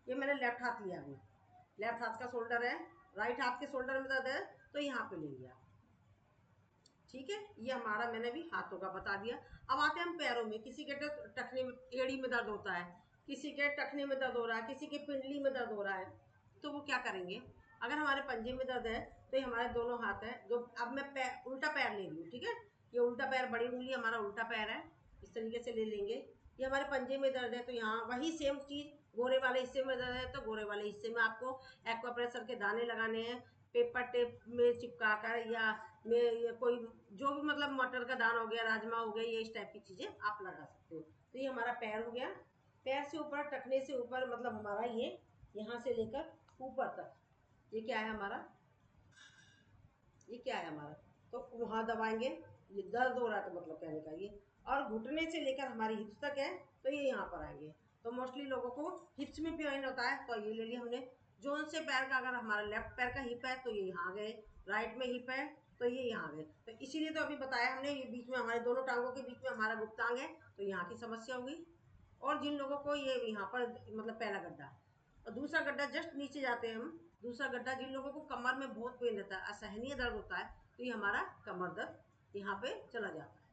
ये मैंने लेफ्ट हाथ लिया अभी, लेफ्ट हाथ का शोल्डर है। राइट हाथ के शोल्डर में दर्द है तो यहाँ पे लेंगे आप, ठीक है। ये हमारा मैंने भी हाथों का बता दिया। अब आते हैं हम पैरों में। किसी के टखने में, एड़ी में दर्द होता है, किसी के टखने में दर्द हो रहा है, किसी के पिंडली में दर्द हो रहा है, तो वो क्या करेंगे। अगर हमारे पंजे में दर्द है तो ये हमारे दोनों हाथ है, जो अब मैं उल्टा पैर ले रही हूँ, ठीक है। ये उल्टा पैर, बड़ी उंगली हमारा उल्टा पैर है, इस तरीके से ले लेंगे। ये हमारे पंजे में दर्द है तो यहाँ वही सेम चीज़, गोरे वाले हिस्से में दर्द है तो गोरे वाले हिस्से में आपको एक्वाप्रेशर के दाने लगाने हैं, पेपर टेप में चिपका कर, या में ये कोई जो भी, मतलब मटर का दाना हो गया, राजमा हो गया, ये इस टाइप की चीज़ें आप लगा सकते हो। तो ये हमारा पैर हो गया। पैर से ऊपर, टखने से ऊपर, मतलब हमारा ये यहाँ से लेकर ऊपर तक, ये क्या है हमारा, ये क्या है हमारा, तो वहाँ दबाएंगे। ये दर्द हो रहा है तो मतलब कहने का ये, और घुटने से लेकर हमारी हिप्स तक है तो ये यहाँ पर आएंगे। तो मोस्टली लोगों को हिप्स में पेन होता है तो ये ले लिया हमने। जोन से पैर का, अगर हमारा लेफ्ट पैर का हिप है तो ये यहाँ गए, राइट में हिप है तो ये यहाँ गए। तो इसीलिए तो अभी बताया हमने, ये बीच में हमारे दोनों टांगों के बीच में हमारा गुप्तांग है तो यहाँ की समस्या होगी। और जिन लोगों को ये यहाँ पर मतलब पहला गड्ढा और दूसरा गड्ढा जस्ट नीचे जाते हैं हम, दूसरा गड्ढा जिन लोगों को कमर में बहुत पेन रहता है, असहनीय दर्द होता है, तो ये हमारा कमर दर्द यहाँ पे चला जाता है।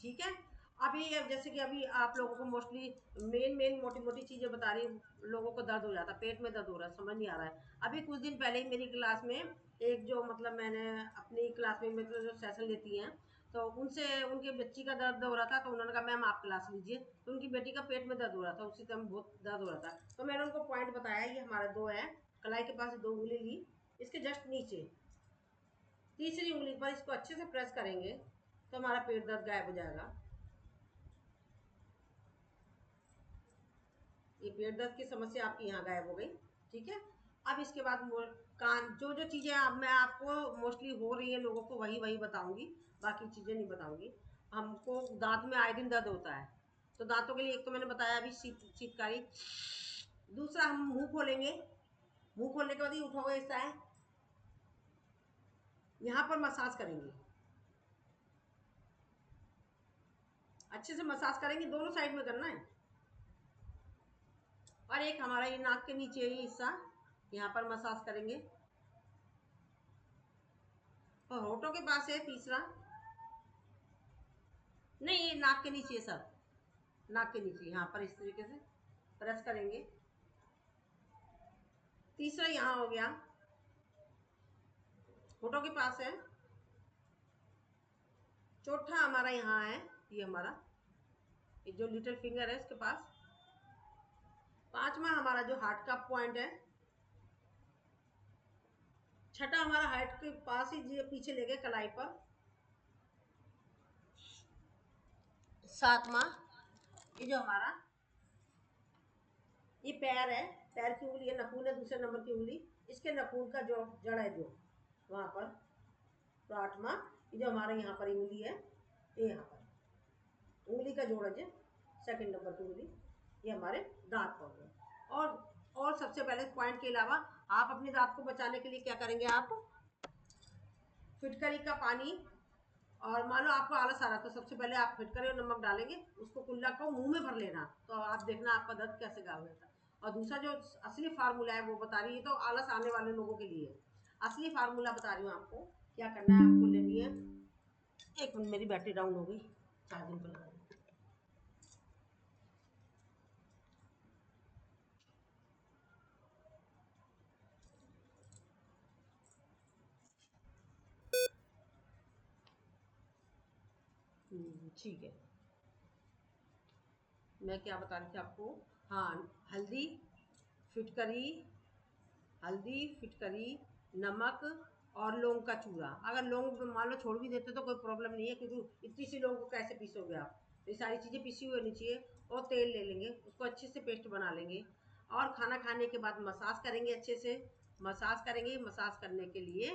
ठीक है। अभी जैसे कि अभी आप लोगों को मोस्टली मेन मोटी मोटी चीज़ें बता रही हूँ, लोगों को दर्द हो जाता है, पेट में दर्द हो रहा है, समझ नहीं आ रहा है। अभी कुछ दिन पहले ही मेरी क्लास में एक जो मतलब मैंने अपनी क्लास में मतलब जो सेशन लेती हैं तो उनसे उनकी बच्ची का दर्द हो रहा था, तो उन्होंने कहा मैम आप क्लास लीजिए। तो उनकी बेटी का पेट में दर्द हो रहा था, उसी टाइम बहुत दर्द हो रहा था। तो मैंने उनको पॉइंट बताया, ये हमारे दो है, कलाई के पास दो उंगली ली, इसके जस्ट नीचे तीसरी उंगली पर इसको अच्छे से प्रेस करेंगे तो हमारा पेट दर्द गायब हो जाएगा। ये पेट दर्द की समस्या आपकी यहाँ गायब हो गई। ठीक है। अब इसके बाद कान, जो जो चीज़ें अब मैं आपको मोस्टली हो रही है लोगों को वही वही बताऊंगी, बाकी चीज़ें नहीं बताऊंगी। हमको दांत में आए दिन दर्द होता है, तो दांतों के लिए एक तो मैंने बताया अभी शीतकारी। दूसरा हम मुंह खोलेंगे, मुंह खोलने के बाद ये उठा हुआ हिस्सा है, यहाँ पर मसाज करेंगे, अच्छे से मसाज करेंगे, दोनों साइड में करना है। और एक हमारा ये नाक के नीचे ये हिस्सा, यहाँ पर मसाज करेंगे। और होठों के पास है तीसरा, नहीं ये नाक के नीचे है सर, नाक के नीचे यहाँ पर इस तरीके से प्रेस करेंगे। तीसरा यहाँ हो गया, होठों के पास है। चौथा हमारा यहाँ है, ये हमारा ये जो लिटिल फिंगर है इसके पास। पांचवा हमारा जो हार्ट का पॉइंट है। छठा हमारा हार्ट के पास ही पीछे ले गए कलाई पर। सातवां ये जो हमारा ये पैर है, पैर की उंगली है, नखून है दूसरे नंबर की उंगली, इसके नखून का जो जड़ है जो वहां पर। तो आठवां ये जो हमारे यहाँ पर उंगली है, ये यहाँ पर उंगली का जोड़ है जो सेकंड नंबर की उंगली, ये हमारे दांत पर गए। और सबसे पहले पॉइंट के अलावा आप अपने दांत को बचाने के लिए क्या करेंगे, आप फिटकरी का पानी, और मान लो आपको आलस आ रहा है तो सबसे पहले आप फिटकरी और नमक डालेंगे, उसको कुल्ला को मुंह में भर लेना, तो आप देखना आपका दर्द कैसे गायब होता है। और दूसरा जो असली फार्मूला है वो बता रही है, तो आलस आने वाले लोगों के लिए असली फार्मूला बता रही हूँ आपको क्या करना है। आपको लेनी है, एक मिनट मेरी बैटरी डाउन हो गई, चार्जिंग पर लगा दी। ठीक है, मैं क्या बता रही थी आपको। हाँ, फिटकरी हल्दी फिटकरी, नमक और लौंग का चूरा। अगर लौंग मान लो छोड़ भी देते तो कोई प्रॉब्लम नहीं है, क्योंकि इतनी सी लौंग को कैसे पीसोगे आप, ये सारी चीज़ें पिसी हुई होनी चाहिए। और तेल ले लेंगे, उसको अच्छे से पेस्ट बना लेंगे। और खाना खाने के बाद मसाज करेंगे, अच्छे से मसाज करेंगे। मसाज करने के लिए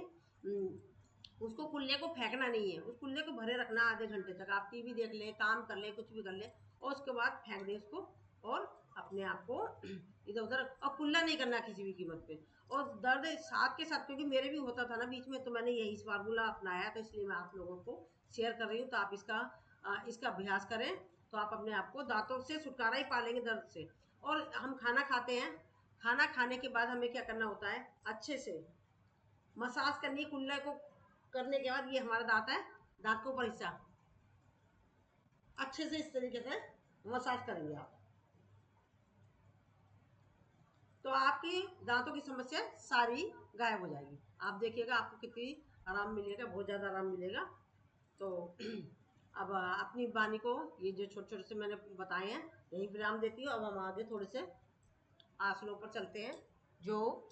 उसको कुल्ले को फेंकना नहीं है, उस कुल्ले को भरे रखना आधे घंटे तक। आप टीवी देख ले, काम कर ले, कुछ भी कर ले, और उसके बाद फेंक दें उसको। और अपने आप को इधर उधर, और कुल्ला नहीं करना किसी भी कीमत पे। और दर्द साथ के साथ, क्योंकि मेरे भी होता था ना बीच में, तो मैंने यही फार्मूला अपनाया, तो इसलिए मैं आप लोगों को शेयर कर रही हूँ। तो आप इसका अभ्यास करें तो आप अपने आप को दांतों से छुटकारा ही पा लेंगे दर्द से। और हम खाना खाते हैं, खाना खाने के बाद हमें क्या करना होता है, अच्छे से मसाज करनी है कुल्ले को करने के बाद। ये हमारा दांत है, दांत के ऊपर हिस्सा अच्छे से इस तरीके से मसाज करेंगे आप, तो आपकी दांतों की समस्या सारी गायब हो जाएगी। आप देखिएगा आपको कितनी आराम मिलेगा, बहुत ज़्यादा आराम मिलेगा। तो अब अपनी वाणी को ये जो छोटे छोटे से मैंने बताए हैं यही विराम देती हूँ। अब हम आगे थोड़े से आसनों पर चलते हैं। जो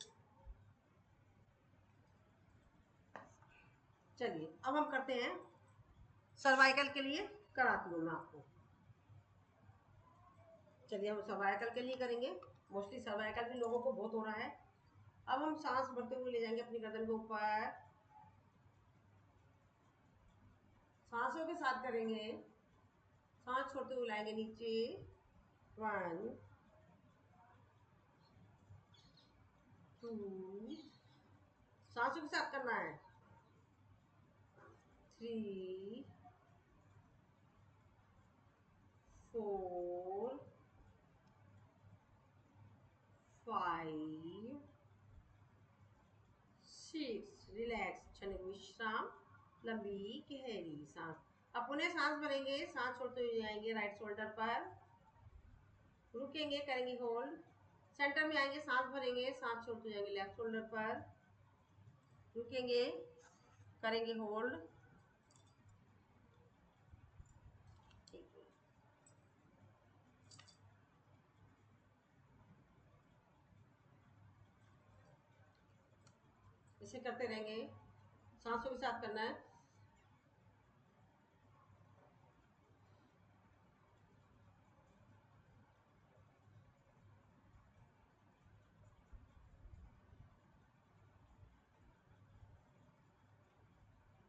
चलिए अब हम करते हैं सर्वाइकल के लिए, कराती हूँ मैं आपको। चलिए हम सर्वाइकल के लिए करेंगे। मोस्टली सर्वाइकल भी लोगों को बहुत हो रहा है। अब हम सांस भरते हुए ले जाएंगे अपनी गर्दन के ऊपर, सांसों के साथ करेंगे। सांस छोड़ते हुए लाएंगे नीचे। 1 2, सांसों के साथ करना है। 3 4 5 6। रिलैक्स, क्षणिक विश्राम, लंबी गहरी सांस। अब पुनः सांस भरेंगे, सांस छोड़ते हुए जाएंगे राइट शोल्डर पर, रुकेंगे, करेंगे होल्ड, सेंटर में आएंगे, सांस भरेंगे, सांस छोड़ते जाएंगे लेफ्ट शोल्डर पर, रुकेंगे, करेंगे होल्ड। इसे करते रहेंगे, सांसों के साथ करना है।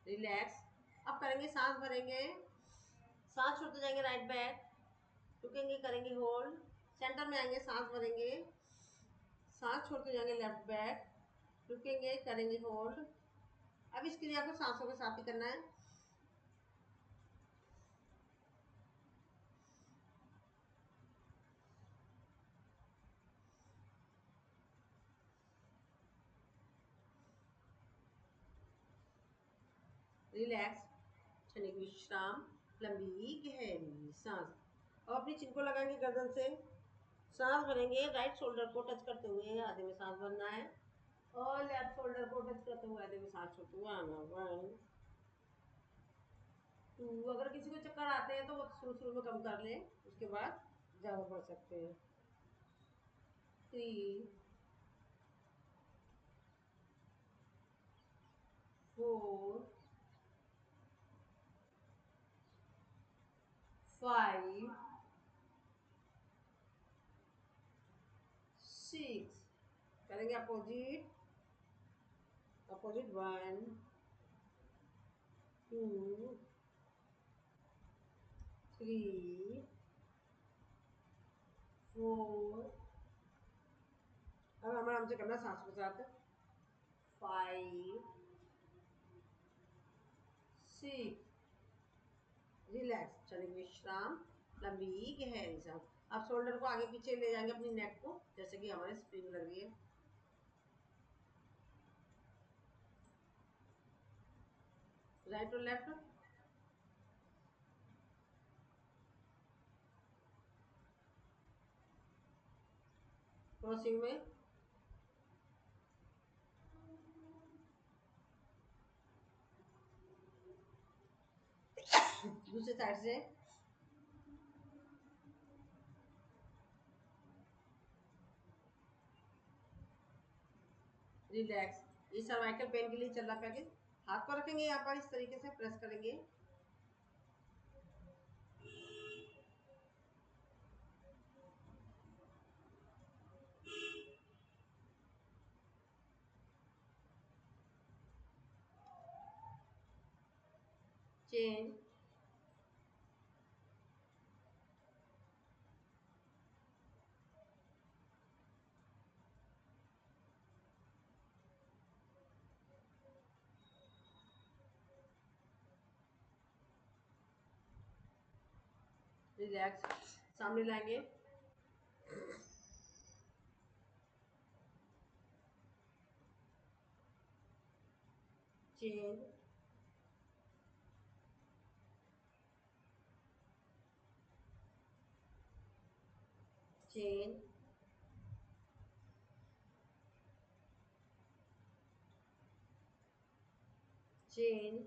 रिलैक्स। अब करेंगे, सांस भरेंगे, सांस छोड़ते जाएंगे राइट बैक, रुकेंगे, करेंगे होल्ड, सेंटर में आएंगे, सांस भरेंगे, सांस छोड़ते जाएंगे लेफ्ट बैक, रुकेंगे, करेंगे होल्ड। अब इस क्रिया को सांसों के साथ ही करना है। रिलैक्स, क्षणिक विश्राम, लंबी गहरी सांस। और अपनी चिन को लगाएंगे गर्दन से, सांस भरेंगे, राइट शोल्डर को टच करते हुए आधे में सांस भरना है, और लेफ्ट शोल्डर को टच करते हुए आधे में सांस छोड़ते हुए आना। 1 2। अगर किसी को चक्कर आते हैं तो वो शुरू शुरू में कम कर लें, उसके बाद ज़्यादा बढ़ सकते हैं। 3 4 5 6। करेंगे अपोजिट, अपोजिट। 1 2 3 4। अब हमारा हमसे करना सांसों के साथ। 5 6। रिलैक्स, क्षणिक विश्राम, लंबी गहरी सांस। आप शोल्डर को आगे पीछे ले जाएंगे, अपनी नेक को, जैसे कि हमारे स्प्रिंग लग रही है। राइट और लेफ्ट, क्रॉसिंग में। दूसरी साइड से। रिलैक्स। ये सर्वाइकल पेन के लिए चल रहा पैकेज। हाथ पर रखेंगे, यहाँ पर इस तरीके से प्रेस करेंगे। चेन, रिलैक्स, सामने लाएंगे, चेन, चेन, चेन।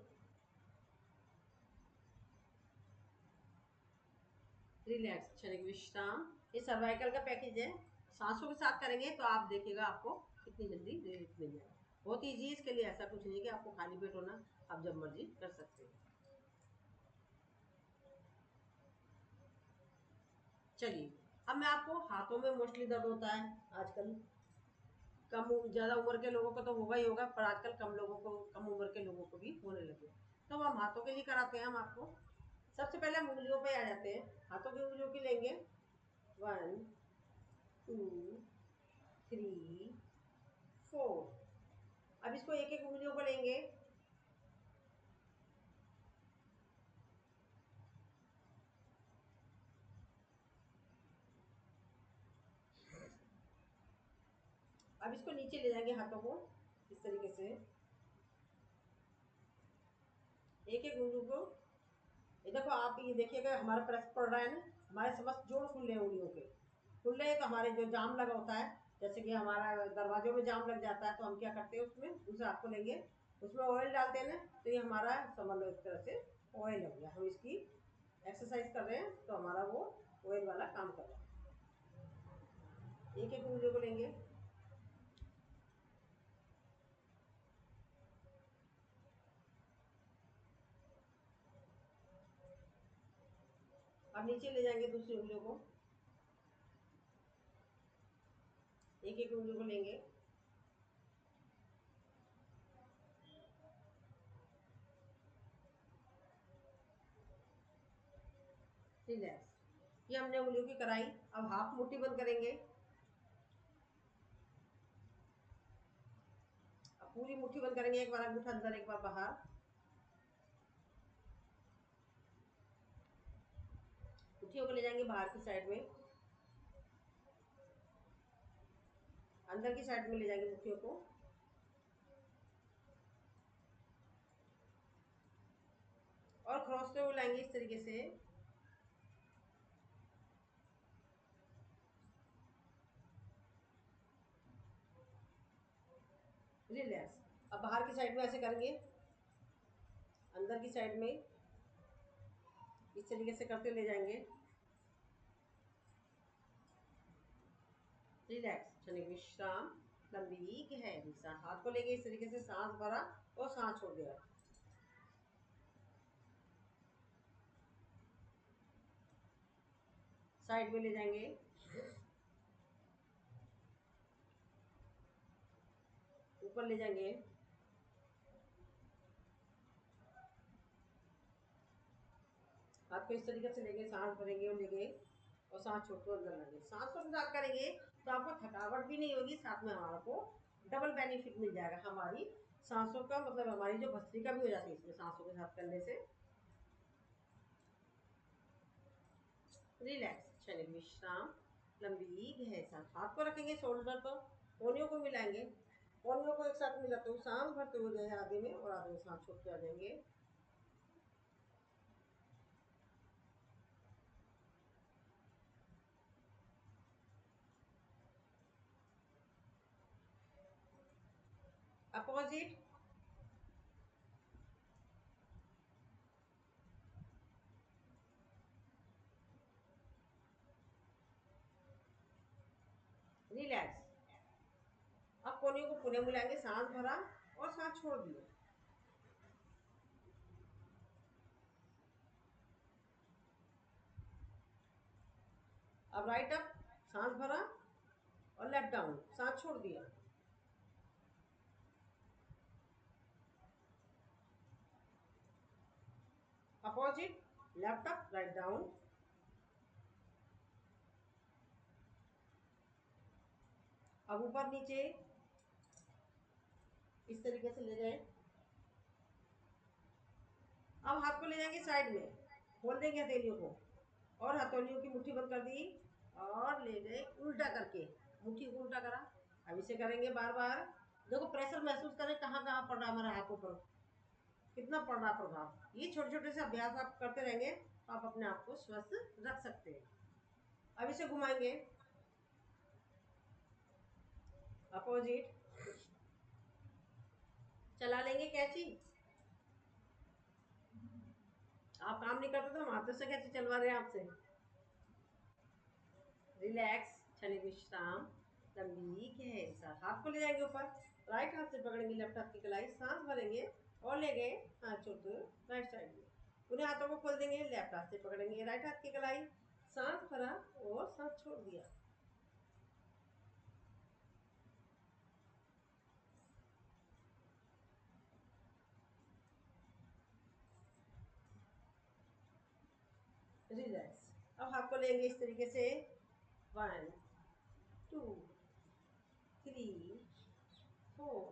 रिलैक्स, क्षणिक विश्राम। ये सर्वाइकल का पैकेज है, सांसों के साथ करेंगे तो आप देखिएगा आपको कितनी जल्दी रिलीफ मिल जाएगा। बहुत ईजी, इसके लिए ऐसा कुछ नहीं कि आपको खाली पेट होना, आप जब मर्जी कर सकते हैं। चलिए, अब मैं आपको, हाथों में मोस्टली दर्द होता है आजकल, कम ज़्यादा उम्र के लोगों को तो होगा ही होगा, पर आजकल कम लोगों को, कम उम्र के लोगों को भी होने लगे, तो हम हाथों के लिए कराते हैं हम आपको। सबसे पहले हम उंगलियों पे आ जाते हैं, हाथों की उंगलियों की लेंगे 1 2 3 4। अब इसको एक एक उंगलियों को लेंगे, अब इसको नीचे ले जाएंगे हाथों को इस तरीके से, एक एक उंगली को। ये देखो आप, ये देखिएगा हमारा प्रेस पड़ रहा है ना, हमारे समस्त जोड़ खुल रहे हैं उंगलियों के, खुल रहे हैं। तो हमारे जो जाम लगा होता है, जैसे कि हमारा दरवाजों में जाम लग जाता है, तो हम क्या करते हैं, उसमें उस हाथ को लेंगे, उसमें ऑयल डालते हैं ना, तो ये हमारा समझ लो एक तरह से ऑयल हो गया। हम इसकी एक्सरसाइज कर रहे हैं तो हमारा वो ऑयल वाला काम कर रहा है। एक एक उंगलियों को लेंगे, अब नीचे ले जाएंगे दूसरी उंगलियों को, एक एक उंगली को लेंगे, रिलैक्स। ये हमने उंगलियों की कराई। अब हाफ मुट्ठी बंद करेंगे, अब पूरी मुट्ठी बंद करेंगे, एक बार अंगूठा अंदर एक बार बाहर। मुट्ठियों को ले जाएंगे बाहर की साइड में, अंदर की साइड में ले जाएंगे मुट्ठियों को, और खरोचते हुए लाएंगे इस तरीके से। रिलैक्स। अब बाहर की साइड में ऐसे करेंगे, अंदर की साइड में इस तरीके से करते ले जाएंगे। रिलैक्स, क्षणिक विश्राम, लंबी गहरी सांस। हाथ को लेके इस तरीके से सांस भरा और सांस छोड़ दिया। साइड में ले जाएंगे, ऊपर ले जाएंगे, हाथ को इस तरीके से लेंगे, सांस भरेंगे और लेंगे और सांस छोड़कर अंदर लाएंगे। सांस को साथ करेंगे तो आपको थकावट भी नहीं होगी, साथ में हमारा को डबल बेनिफिट मिल जाएगा। हमारी सांसों का मतलब हमारी जो भस्त्रिका भी हो जाती है इसमें सांसों के साथ करने से। रिलैक्स, क्षणिक विश्राम, लंबी गहरी सांस। हाथ को रखेंगे शोल्डर पर, कोहनियों को मिलाएंगे, कोहनियों को एक साथ मिलाते हुए सांस भरते हुए गए आधे में और आधे में सांस छोड़ते आ जाएंगे। Opposite, relax. अब कोहनियों को पुनः मिलाएंगे, सांस भरा और सांस छोड़ दिया। अब राइट अप, सांस भरा और लेफ्ट डाउन, सांस छोड़ दिया। Opposite, left up write down. अब ऊपर नीचे इस तरीके से ले गए। अब हाथ को ले जाएंगे साइड में, खोल देंगे हथेलियों को और हथेलियों की मुट्ठी बंद कर दी और ले गए उल्टा करके, मुट्ठी को उल्टा करा। अब इसे करेंगे बार बार। देखो प्रेशर महसूस करें कहाँ कहाँ पड़ रहा हमारे हाथों पर, कितना पड़ रहा प्रभाव। ये छोटे छोटे से अभ्यास आप करते रहेंगे तो आप अपने आप को स्वस्थ रख सकते हैं। अब इसे घुमाएंगे अपोजिट, चला लेंगे कैंची। आप काम नहीं करते तो हम हाथों से कैसे चलवा रहे हैं आपसे। रिलैक्स, क्षणिक विश्राम, लंबी गहरी सांस। हाथ को ले जाएंगे ऊपर, राइट हाथ से पकड़ेंगे लेफ्ट हाथ की कलाई, सांस भरेंगे और ले गए हाथ छोड़ते हुए राइट साइड में। उन्हें हाथों को खोल देंगे, लेफ्ट हाथ से पकड़ेंगे राइट हाथ की कलाई, सांस भरा और सांस छोड़ दिया। रिलैक्स। अब हाथ को लेंगे इस तरीके से, 1 2 3 4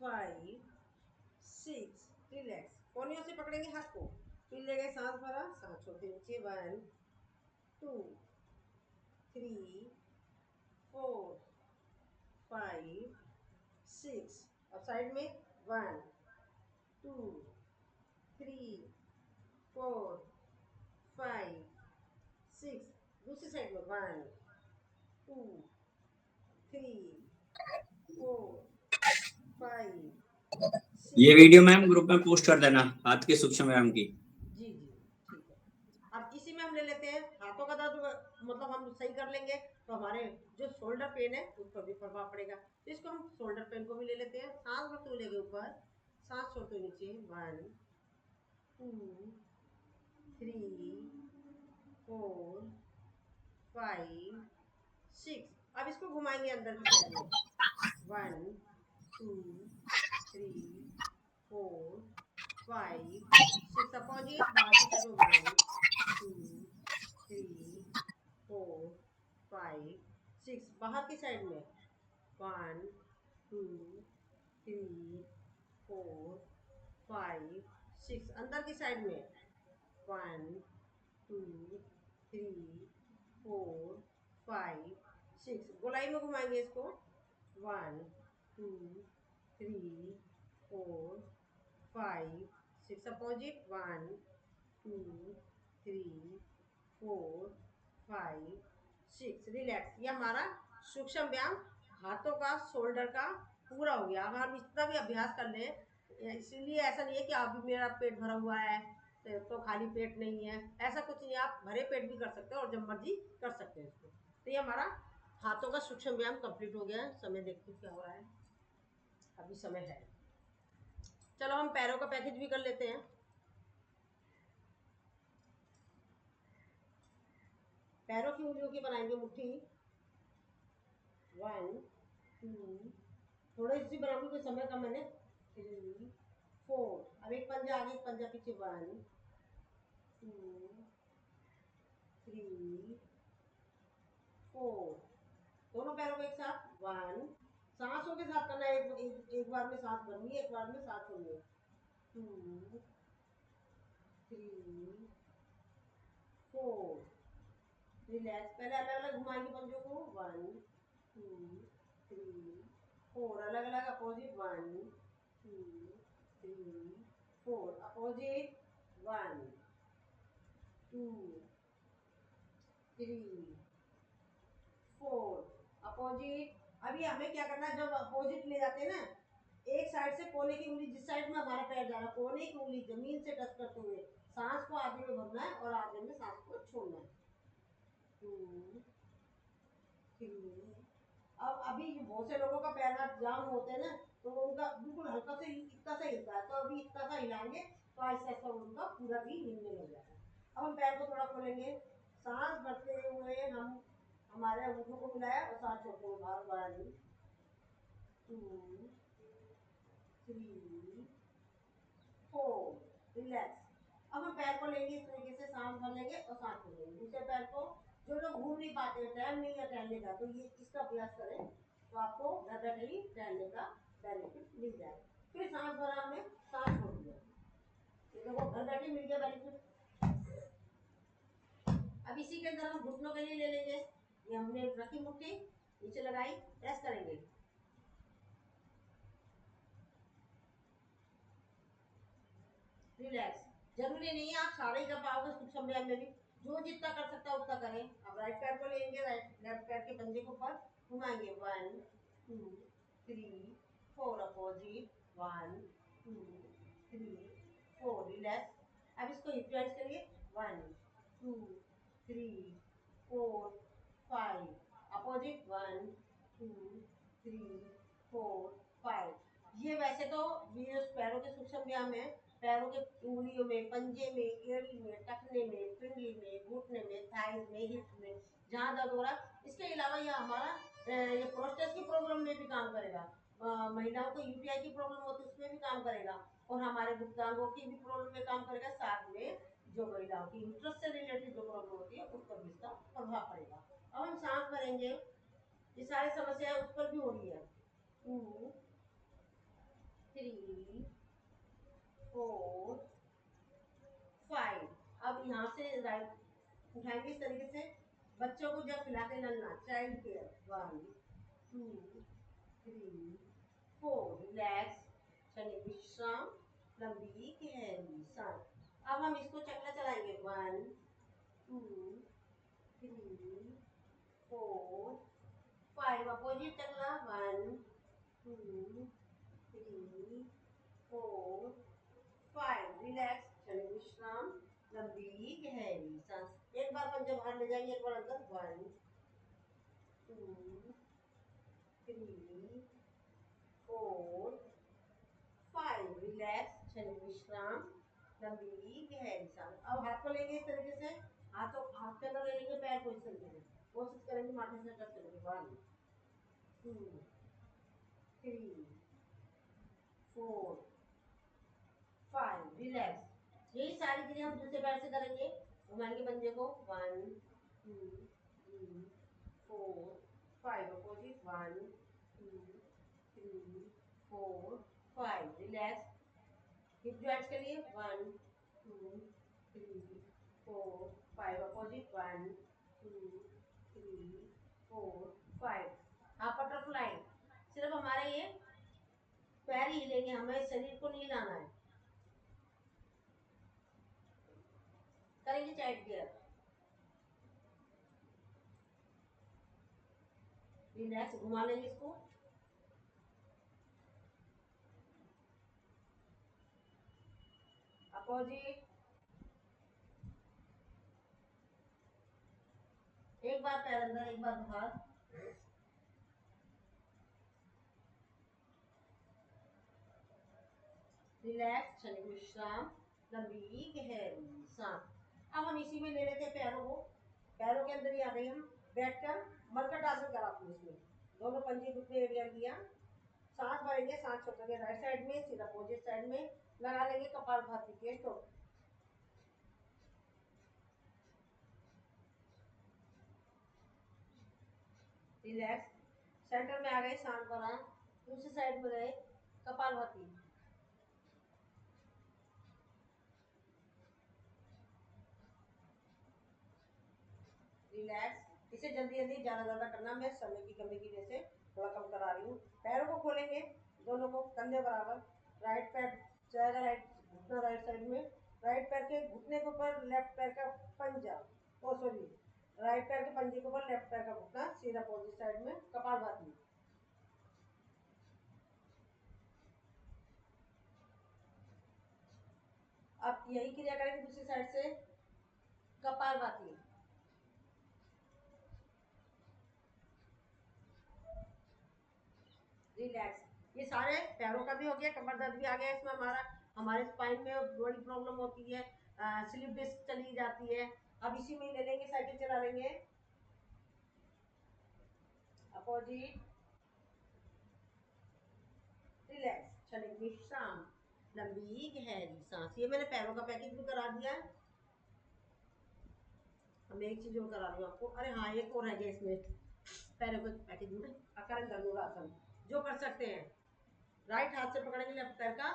5 6, रिलैक्स। कोनियों से पकड़ेंगे हाथ को, फिर ले गए सांस भरा, सांस छोड़ते नीचे, 1 2 3 4 5 6। अब साइड में, 1 2 3 4 5 6। दूसरी साइड में, 1 2 3 4 5 ये 6। वीडियो मैम ग्रुप में पोस्ट कर देना हाथ के सूक्ष्म व्यायाम की। जी जी, ठीक है। अब इसी में हम ले लेते हैं हाथों का दर्द, मतलब हम सही कर लेंगे तो हमारे जो शोल्डर पेन है उस पर भी प्रभाव पड़ेगा। तो इसको हम शोल्डर पेन को भी ले लेते हैं। सांस भरते हुए लेंगे ऊपर, सांस छोड़ते हुए नीचे, 1 2 3 4 5 6। अब इसको घुमाएंगे अंदर की साइड में, 1 2 3 4 5 6। अपोजिट बाहर की साइड में, 1 2 3 4 5 6। बाहर की साइड में, 1 2 3 4 5 6। अंदर की साइड में, 1 2 3 4 5 6। गोलाई में घुमाएंगे इसको, 1 2 3 4 5 6। Opposite, 1 2 3 4 5 6, relax. ये हमारा सूक्ष्म व्यायाम हाथों का, शोल्डर का पूरा हो गया। अगर हम इतना भी अभ्यास कर लें, इसलिए ऐसा नहीं है कि अभी मेरा पेट भरा हुआ है तो खाली पेट नहीं है, ऐसा कुछ नहीं है। आप भरे पेट भी कर सकते हो और जब मर्जी कर सकते हो इसको। तो ये हमारा हाथों का सूक्ष्म व्यायाम कंप्लीट हो गया है। समय देखते क्या हो रहा है, अभी समय है। चलो हम पैरों का पैकेज भी कर लेते हैं। पैरों की उंगलियों की बनाएंगे मुट्ठी, 1 2, थोड़ी सी बनाऊंगी कोई समय का मैंने, 3 4। अब एक पंजा आगे, एक पंजा पीछे, 1 2 3 4। दोनों पैरों को एक साथ, 1। सांसों के साथ करना है, एक बार में सांस भरनी है, एक बार में सांस छोड़नी है, 2 3 4। रिलैक्स। पहले अलग अलग घुमाएंगे पंजों को, 1 2 3 4। अलग अलग अपोजिट, 1 2 3 4। अपोजिट, 1 2 3 4। अपोजिट। अभी हमें क्या करना है, जब अपोजिट ले जाते हैं ना, एक साइड से कोने की उंगली, जिस साइड में हमारा पैर जा रहा है, कोने की उंगली जमीन से टच करते हुए सांस को आधे में भरना है और आधे में सांस को छोड़ना है, 2 3। अब अभी बहुत से लोगों का पैर हाथ जाम होते हैं ना, तो उनका बिल्कुल हल्का से इतना सा हिलता है, तो अभी इतना सा हिलाएंगे तो आहिस्ता आहिस्ता उनका पूरा भी हिलने लग जाता है। अब हम पैर को थोड़ा खोलेंगे, सांस भरते हुए हम हमारे अंगूठों को मिलाया और सांस छोड़ते हुए बाहर, 1 2 3 4। रिलैक्स। अब हम पैर को लेंगे इस तरीके से, सांस भर लेंगे और सांस छोड़ देंगे। दूसरे पैर को, जो लोग घूम नहीं पाते, टाइम नहीं है टहलने का, तो ये इसका अभ्यास करें तो आपको घर बैठे ही टहलने का बेनिफिट मिल जाए। फिर सांस भरा, हमने सांस छोड़ दिया, ये देखो घर बैठे मिल गया बेनिफिट। अब इसी के अंदर हम घुटनों के लिए ले लेंगे। ये हमने रखी मुट्ठी, नीचे लगाई, प्रेस करेंगे, रिलैक्स। जरूरी नहीं है आप सारे ही कर पाओगे सूक्ष्म व्यायाम में भी, जो जितना कर सकता है उतना करें। अब राइट पैर को लेंगे, लेफ्ट पैर के पंजे को ऊपर घुमाएंगे, 1 2 3 4। अपोजिट, 1 2 3 4। रिलैक्स। अब इसको हिप जोइंट करिए, 1 2 3 4 5। अपोजिट, 1 2 3 4 5। ये वैसे तो ये पैरों के सूक्ष्म व्यायाम है। पैरों के उंगलियों में, पंजे में, एड़ी में, टखने में, पिंडली में, घुटने में, थाइज में, हिप में, जहाँ दर्द हो रहा है। इसके अलावा यह हमारा ये प्रोस्टेट की प्रॉब्लम में भी काम करेगा। महिलाओं को यूटीआई की प्रॉब्लम होती है, उसमें भी काम करेगा, और हमारे गुप्तांगों की भी प्रॉब्लम में काम करेगा, साथ में जो महिलाओं की यूट्रस से रिलेटेड जो प्रॉब्लम होती है उस पर भी इसका प्रभाव पड़ेगा। अब हम सांस भरेंगे, ये सारी समस्याएं उस पर भी हो रही है। 2 3 4 5। अब यहाँ से राइट उठाएंगे इस तरीके से। बच्चों को जब खिलाते नलना, चाइल्ड केयर, 1 2 3 4, रिलैक्स, क्षणिक विश्राम, लंबी गहरी सांस। अब हम इसको चक्र चलाएंगे, 1 2 3 4 5। अपोजिट चक्र, 1 2 3 4 5, रिलैक्स, क्षणिक विश्राम, लंबी गहरी सांस। एक बार पंजे बाहर ले जाएंगे, एक बार अंदर, 1 2 3 4 5, रिलैक्स, क्षणिक विश्राम, लंबी गहरी सांस। अब हाथ को लेंगे इस तरीके से, हाथ के अंदर ले लेंगे, पैर को इस तरीके से कोशिश करेंगे माथे से टच करेंगे, 1 2 3 4 5, रिलैक्स। यही सारी चीजें हम दूसरे पैर से करेंगे। घुमाएंगे पंजे को, 1 2 3 4 5, अपोजिट, 1 2 3 4 5, रिलैक्स। हिप जॉइंट्स के लिए, 1 2 3 4 5, अपोजिट, 1 2 3 4 5। हाफ बटरफ्लाई, सिर्फ हमारे ये पैर ही हिलेंगे, हमें शरीर को नहीं हिलाना है। करेंगे चाइल्ड केयर, रिलैक्स, घुमा लेंगे इसको, अपोजिट, एक बार पैर अंदर, एक बार बाहर, रिलैक्स, क्षणिक विश्राम, लंबी गहरी सांस। अब हम इसी में ले लेते हैं पैरों को, पैरों के अंदर ही आ गए हम, बैठकर मरकट आसन कराते हैं। इसमें दोनों पंजे घुटने एरिया लिया, सांस भरेंगे, सांस छोड़ेंगे राइट साइड में, फिर अपोजिट साइड में लगा लेंगे कपालभाति के स्ट्रोक। रिलैक्स, सेंटर में आ गए, सांस भरा, दूसरी साइड में गए कपालभाति, रिलैक्स। इसे जल्दी जल्दी ज्यादा करना, मैं समय की कमी की वजह से थोड़ा कम करा रही हूँ। पैरों को खोलेंगे, दोनों को कंधे बराबर, राइट पैर जाएगा राइट घुटना राइट साइड में, राइट पैर के घुटने के ऊपर लेफ्ट पैर का पंजा, ओ सॉरी, राइट पैर के पंजे के ऊपर लेफ्ट पैर का घुटना, सीधा अपोजिट साइड में कपालभाति। अब यही क्रिया करेंगे दूसरी साइड से, कपालभाति, रिलैक्स। ये सारे पैरों का भी हो गया, कमर दर्द भी आ गया इसमें हमारा, हमारे स्पाइन में बड़ी प्रॉब्लम होती है, स्लिप डिस्क चली जाती है। अब इसी में ले लेंगे, साइकिल चला लेंगे, अपोजिट, रिलैक्स, क्षणिक विश्राम, लंबी गहरी सांस। ये मैंने पैरों का पैकेज भी करा दिया है। अब एक चीज और करा दूँ आपको, अरे हाँ एक और है गया इसमें पैरों के पैकेज में, अकारण धनुरासन, जो कर सकते हैं, राइट हाथ से पकड़ेंगे लेफ्ट पैर का,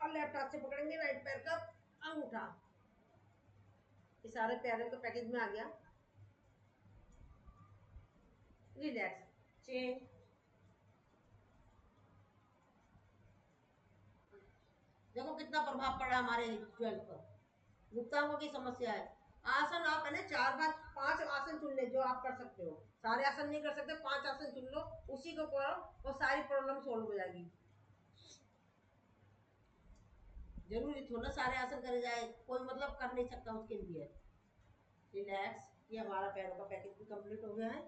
और लेफ्ट हाथ से पकड़ेंगे राइट पैर का अंगूठा। ये सारे पैरों के पैकेज में आ गया। रिलैक्स, चेंज, देखो कितना प्रभाव पड़ा हमारे ज्वाइंट पर, गुप्तांगों की समस्या है। आसन आप है ना 4-5 आसन चुन ले जो आप कर सकते हो, सारे आसन नहीं कर सकते, 5 आसन चुन लो, उसी को करो और सारी प्रॉब्लम सॉल्व हो जाएगी। जरूरी थोड़ा सारे आसन करे जाए, कोई मतलब कर नहीं सकता उसके लिए। रिलैक्स, ये हमारा पैरों का पैकेज भी कंप्लीट हो गया है।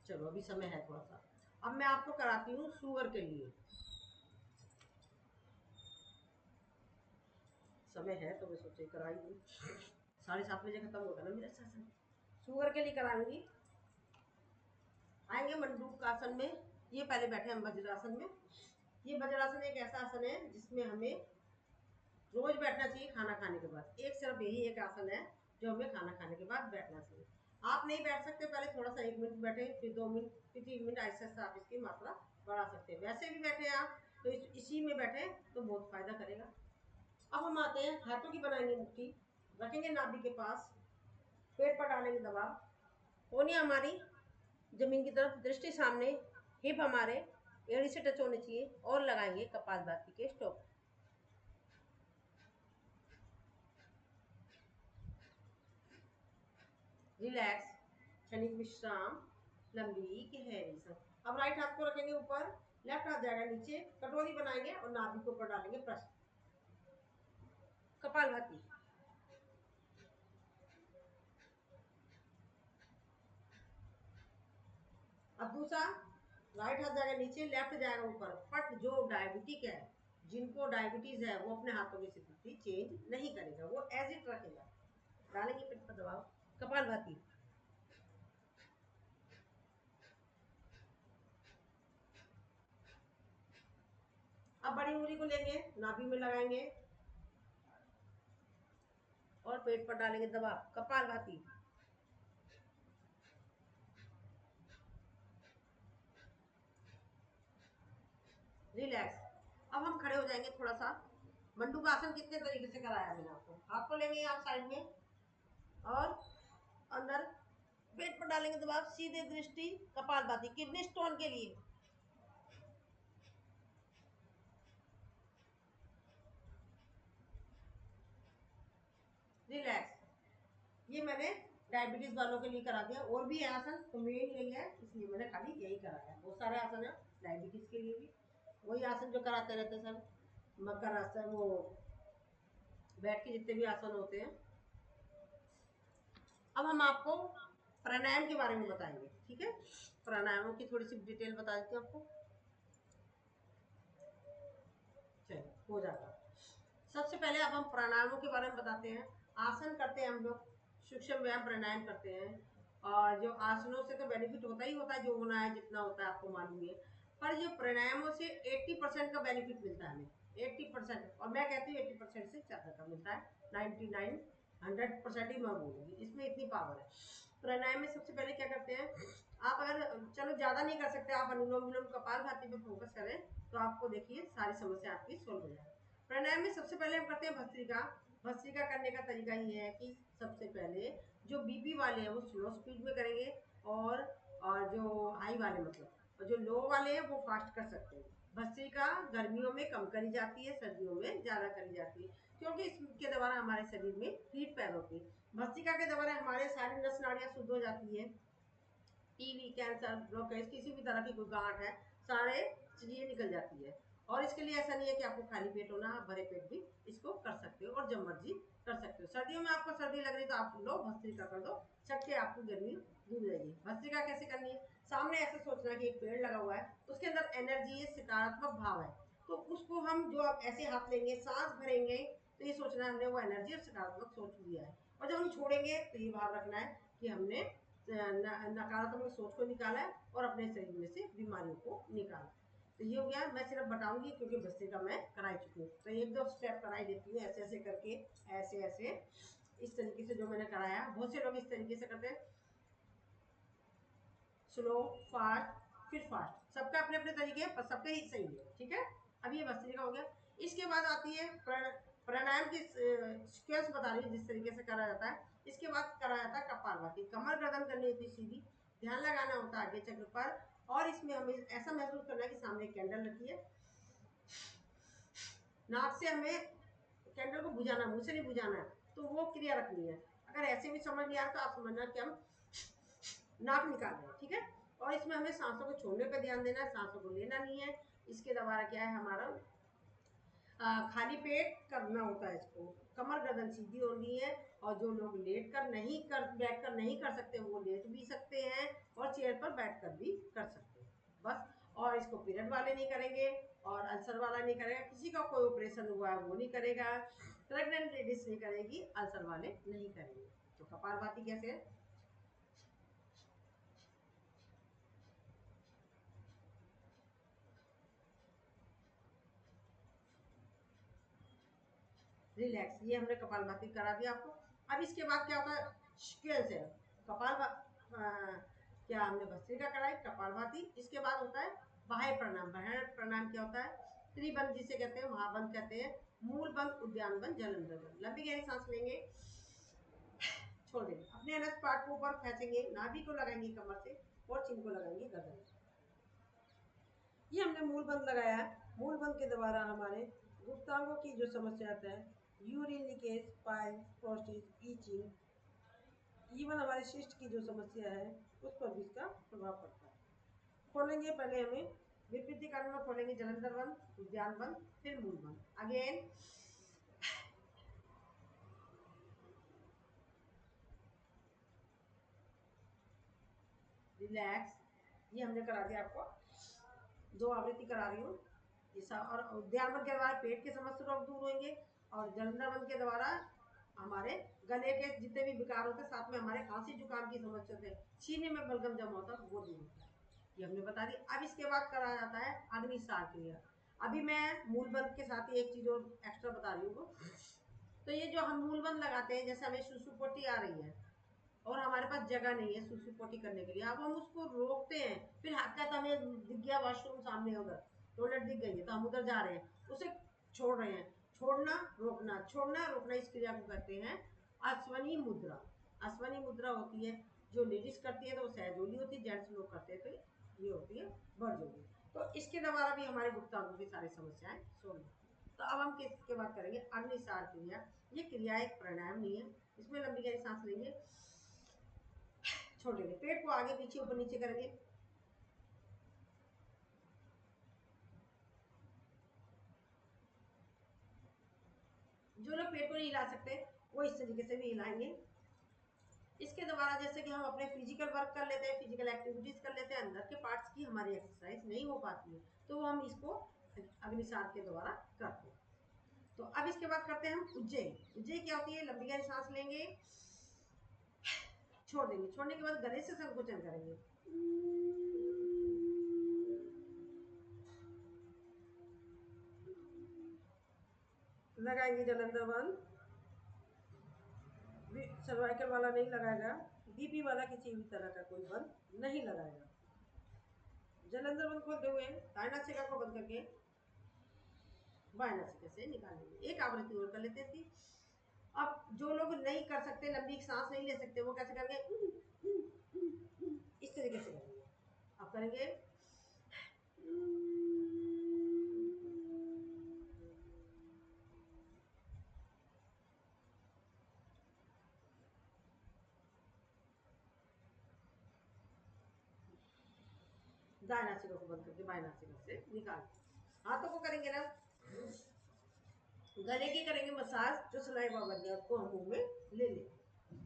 चलो अभी समय है थोड़ा सा, अब मैं आपको कराती हूँ शुगर के लिए, समय है तो मैं सोचे कराई हूँ, 7:30 बजे खत्म होगा ना मेरा सेशन। शुगर के लिए कराऊंगी, आएंगे मंडूक आसन में, ये पहले बैठे हम वज्रासन में, ये वज्रासन एक ऐसा आसन है जिसमें हमें रोज बैठना चाहिए खाना खाने के बाद। एक सिर्फ यही एक आसन है जो हमें खाना खाने के बाद बैठना चाहिए। आप नहीं बैठ सकते, पहले थोड़ा सा 1 मिनट बैठे, फिर 2 मिनट, फिर 3 मिनट, ऐसे ऐसे आप इसकी मात्रा बढ़ा सकते हैं। वैसे भी बैठे आप तो इसी में बैठे तो बहुत फायदा करेगा। अब हम आते हैं, हाथों की बनाएंगे मुट्ठी, रखेंगे नाभि के पास, पेट पर डालेंगे दबाव, कोहनी हमारी जमीन की तरफ, दृष्टि सामने, हिप हमारे एड़ी से टच होने चाहिए, और लगाएंगे कपालभाति के स्ट्रोक। रिलैक्स, क्षणिक विश्राम, लंबी गहरी सांस। अब राइट हाथ को रखेंगे ऊपर, लेफ्ट हाथ जाएगा नीचे, कटोरी बनाएंगे और नाभि के ऊपर डालेंगे प्रश्न, कपालभाति। अब दूसरा, राइट हाथ जाएगा नीचे, लेफ्ट जाएगा ऊपर। बट जो डायबिटिक है, जिनको डायबिटीज है, वो अपने हाथों की स्थिति चेंज नहीं करेगा, वो एज इट रखेगा। डालेंगे पेट पर दबाव, कपालभाति। अब बड़ी उंगली को लेंगे, नाभि में लगाएंगे और पेट पर डालेंगे दबाव, कपालभाति। रिलैक्स। अब हम खड़े हो जाएंगे थोड़ा सा। मंडूकासन कितने तरीके से कराया मैंने आपको। हाथ को लेंगे आप साइड में और अंदर, पेट पर डालेंगे दबाव, सीधे दृष्टि, कपालभाति, किडनी स्टोन के लिए। रिलैक्स। ये मैंने डायबिटीज वालों के लिए करा दिया, और भी है आसन, तो मेन यही है, इसलिए मैंने खाली यही कराया। बहुत सारे आसन है डायबिटीज के लिए भी, वही आसन जो कराते रहते हैं सब, मकर आसन, वो बैठ के जितने भी आसन होते हैं। अब हम आपको प्राणायाम के बारे में बताएंगे, ठीक है। प्राणायामों की थोड़ी सी डिटेल बता देती हूँ आपको। चलिए, हो जाता। सबसे पहले अब हम प्राणायामों के बारे में बताते हैं। आसन करते हैं हम लोग, सूक्ष्म व्यायाम प्राणायाम करते हैं, और जो आसनों से तो बेनिफिट होता ही होता है, जो होना है जितना होता है आपको मालूम है। पर जो प्राणायामों से 80% का बेनिफिट मिलता है हमें, 80%, और मैं कहती हूँ 80% से ज़्यादा का मिलता है। 99, 100% ही मैं बोलूँगी, इसमें इतनी पावर है। प्राणायाम में सबसे पहले क्या करते हैं आप, अगर चलो ज़्यादा नहीं कर सकते, आप अनुलोम विलोम कपालभाति पे फोकस करें तो आपको देखिए सारी समस्या आपकी सोल्व हो जाए। प्राणायाम में सबसे पहले हम करते हैं भस्त्रिका। भस्त्रिका करने का तरीका ये है कि सबसे पहले जो बीपी वाले हैं वो स्लो स्पीड में करेंगे, और जो हाई वाले मतलब, और जो लो वाले हैं वो फास्ट कर सकते हैं। भस्त्रिका गर्मियों में कम करी जाती है, सर्दियों में ज़्यादा करी जाती है, क्योंकि इसके द्वारा हमारे शरीर में हीट पैदा होती है। भस्त्रिका के द्वारा हमारे सारी नस नाड़ियाँ शुद्ध हो जाती है। टीबी, कैंसर, ब्लॉकेज, किसी भी तरह की कोई गांठ है, सारे चीजें निकल जाती है। और इसके लिए ऐसा नहीं है कि आपको खाली पेट होना, आप भरे पेट भी इसको कर सकते हो और जब मर्जी कर सकते हो। सर्दियों में आपको सर्दी लग रही तो आप लो भस्त्रिका कर दो, छटके आपको गर्मी दूर रहेगी। भस्त्रिका कैसे करनी है, सामने ऐसे सोचना कि एक पेड़ लगा हुआ है, उसके अंदर एनर्जी है, सकारात्मक भाव है, तो उसको हम जो आप ऐसे हाथ लेंगे, सांस भरेंगे, तो ये सोचना हमने वो एनर्जी और सकारात्मक सोच लिया है। और जब हम छोड़ेंगे तो ये भाव रखना है कि हमने नकारात्मक सोच को निकाला है और अपने शरीर में से बीमारियों को निकाला। तो ये हो गया, मैं सिर्फ बताऊंगी क्योंकि भस्त्रिका मैं कराई चुकी हूँ, तो एक दो स्टेप कराई देती हूँ, ऐसे ऐसे करके, ऐसे ऐसे, इस तरीके से जो मैंने कराया। बहुत से लोग इस तरीके से करते हैं, स्लो, फास्ट, फिर फास्ट, सबका अपने अपने तरीके हैं, पर सबका ही सही है, ठीक है। अब ये भस्त्रिका हो गया। इसके बाद आती है प्राणायाम की सीक्वेंस बता रही है जिस तरीके से करा जाता है। इसके बाद करा जाता है कपालभाति। कमर गर्दन करनी होती है सीधी, ध्यान लगाना होता है आगे चक्र पर, और इसमें हमें ऐसा महसूस करना है कि सामने कैंडल रखी है, नाक से हमें कैंडल को बुझाना, मुंह से नहीं बुझाना है, तो वो क्रिया रखनी है। अगर ऐसे भी समझ नहीं आ रहा तो आप समझना कि हम नाक निकाल रहे हैं, ठीक है। और इसमें हमें सांसों को छोड़ने पर ध्यान देना है, सांसों को लेना नहीं है। इसके द्वारा क्या है हमारा खाली पेट करना होता है इसको। कमर गर्दन सीधी होनी है, और जो लोग लेट कर नहीं कर, बैठ कर नहीं कर सकते वो लेट भी सकते हैं, और चेयर पर बैठ कर भी कर सकते हैं, बस। और इसको पीरियड वाले नहीं करेंगे, और अल्सर वाला नहीं करेगा, किसी का कोई ऑपरेशन हुआ है वो नहीं करेगा, प्रेग्नेंट लेडीज नहीं करेगी, अल्सर वाले नहीं करेंगे। तो कपालभाति कैसे है, रिलैक्स, ये हमने कपालभाति करा दिया आपको। अब इसके बाद क्या होता है, कैसे क्या हमने भस्त्रिका कराई, कपालभाति। इसके बाद होता है बाह्य प्राणायाम। बाह्य प्राणायाम क्या होता है, त्रिबंध जिसे कहते हैं, महाबंध कहते हैं, मूल बंध, उद्यान बंध, जलंधर बंध। लंबी गहरी सांस लेंगे, छोड़ देंगे, अपने अनस पार्ट को ऊपर फेंचेंगे, नाभि को लगाएंगे कमर से और चिन को लगाएंगे गर्दन। ये हमने मूल बंध लगाया। मूल बंध के द्वारा हमारे गुप्तांगों की जो समस्या आता है, urine leakage, piles, prostate, itching, even हमारे शिष्ट की जो समस्या है उस पर भी इसका प्रभाव पड़ता है। खोलेंगे पहले हमें विपरीत कारण में खोलेंगे, जलंधर बंध, उद्यान बंध, फिर मूल बंध। अगेन रिलैक्स, ये हमने करा दिया आपको, 2 आवृत्ति करा रही हूँ ये सब। और उद्यान बंध के द्वारा पेट के समस्त रोग दूर होंगे और जलंधर बंध के द्वारा हमारे गले के जितने भी विकार होते हैं, साथ में हमारे खांसी जुकाम की समस्या होते हैं, सीने में बलगम जमा होता है, वो दूर होता है। ये हमने बता दी। अब इसके बाद करा जाता है अग्निसार क्रिया। अभी मैं मूल बंध के साथ ही एक चीज और एक्स्ट्रा बता रही हूँ। तो ये जो हम मूल बंध लगाते हैं, जैसे हमें सुसुपोटी आ रही है और हमारे पास जगह नहीं है सुसुपोटी करने के लिए, अब हम उसको रोकते हैं, फिर हरकत हमें दिख गया वॉशरूम सामने, उधर टॉयलेट दिख गई है तो हम उधर जा रहे हैं, उसे छोड़ रहे हैं। छोड़ना रोकना, छोड़ना रोकना, इस क्रिया को कहते हैं अश्वनी मुद्रा। अश्वनी मुद्रा होती है, जो लेडीज करती है तो वो सहजोली होती है, जेंट्स लोग करते हैं तो ये होती है बरजोली। तो इसके द्वारा भी हमारे गुप्तांगों की सारी समस्याएं सोल्व। तो अब हम किसके बात करेंगे, अग्निसार क्रिया। ये क्रिया एक प्राणायाम नहीं है, इसमें लंबी गहरी सांस लेंगे, छोड़ देंगे, पेट को आगे पीछे ऊपर नीचे करेंगे। जो लोग पेट को नहीं हिला सकते वो इस तरीके से भी हिलाएंगे। इसके द्वारा जैसे कि हम अपने फिजिकल वर्क कर लेते हैं, फिजिकल एक्टिविटीज कर लेते हैं, अंदर के पार्ट्स की हमारी एक्सरसाइज नहीं हो पाती है, तो हम इसको अग्निसार के द्वारा करते हैं। तो अब इसके बाद करते हैं हम उज्जयी। उज्जयी क्या होती है, लंबी गहरी सांस लेंगे, छोड़ देंगे, छोड़ने के बाद गले से संकोचन करेंगे, लगाएंगे जलंधर बंध। सर्वाइकल वाला नहीं लगाएगा, बीपी वाला किसी भी तरह का कोई बंद नहीं लगाएगा। जलंधर बंद खोलते हुए दाएं नासिका को बंद करके बाएं नासिका से निकालेंगे। एक आवृत्ति और कर लेते थी। अब जो लोग नहीं कर सकते, लंबी सांस नहीं ले सकते, वो कैसे करेंगे, इस तरीके से करेंगे। अब करेंगे दाएं नासिका को बंद करके बाएं नासिका से निकाल। हाथों को करेंगे ना, गले की करेंगे मसाज, जो सलाइवा बन गया उसको हम मुंह में ले लेंगे।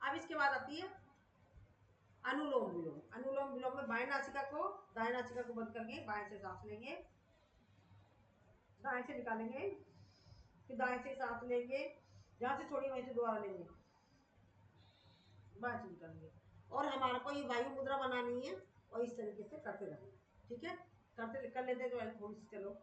अब इसके बाद आती है अनुलोम विलोम। अनुलोम विलोम में बाएं नासिका को दाएं नासिका को बंद करके बाएं से सांस लेंगे, दाएं से निकालेंगे, फिर दाएं से सांस लेंगे, जहां से छोड़ी वहीं से दोबारा लेंगे, बाएं से निकालेंगे। और हमारे को ये वायु मुद्रा बनानी है और इस तरीके से करते रहना, ठीक है। करते कर लेते तो थोड़ी सी चलो।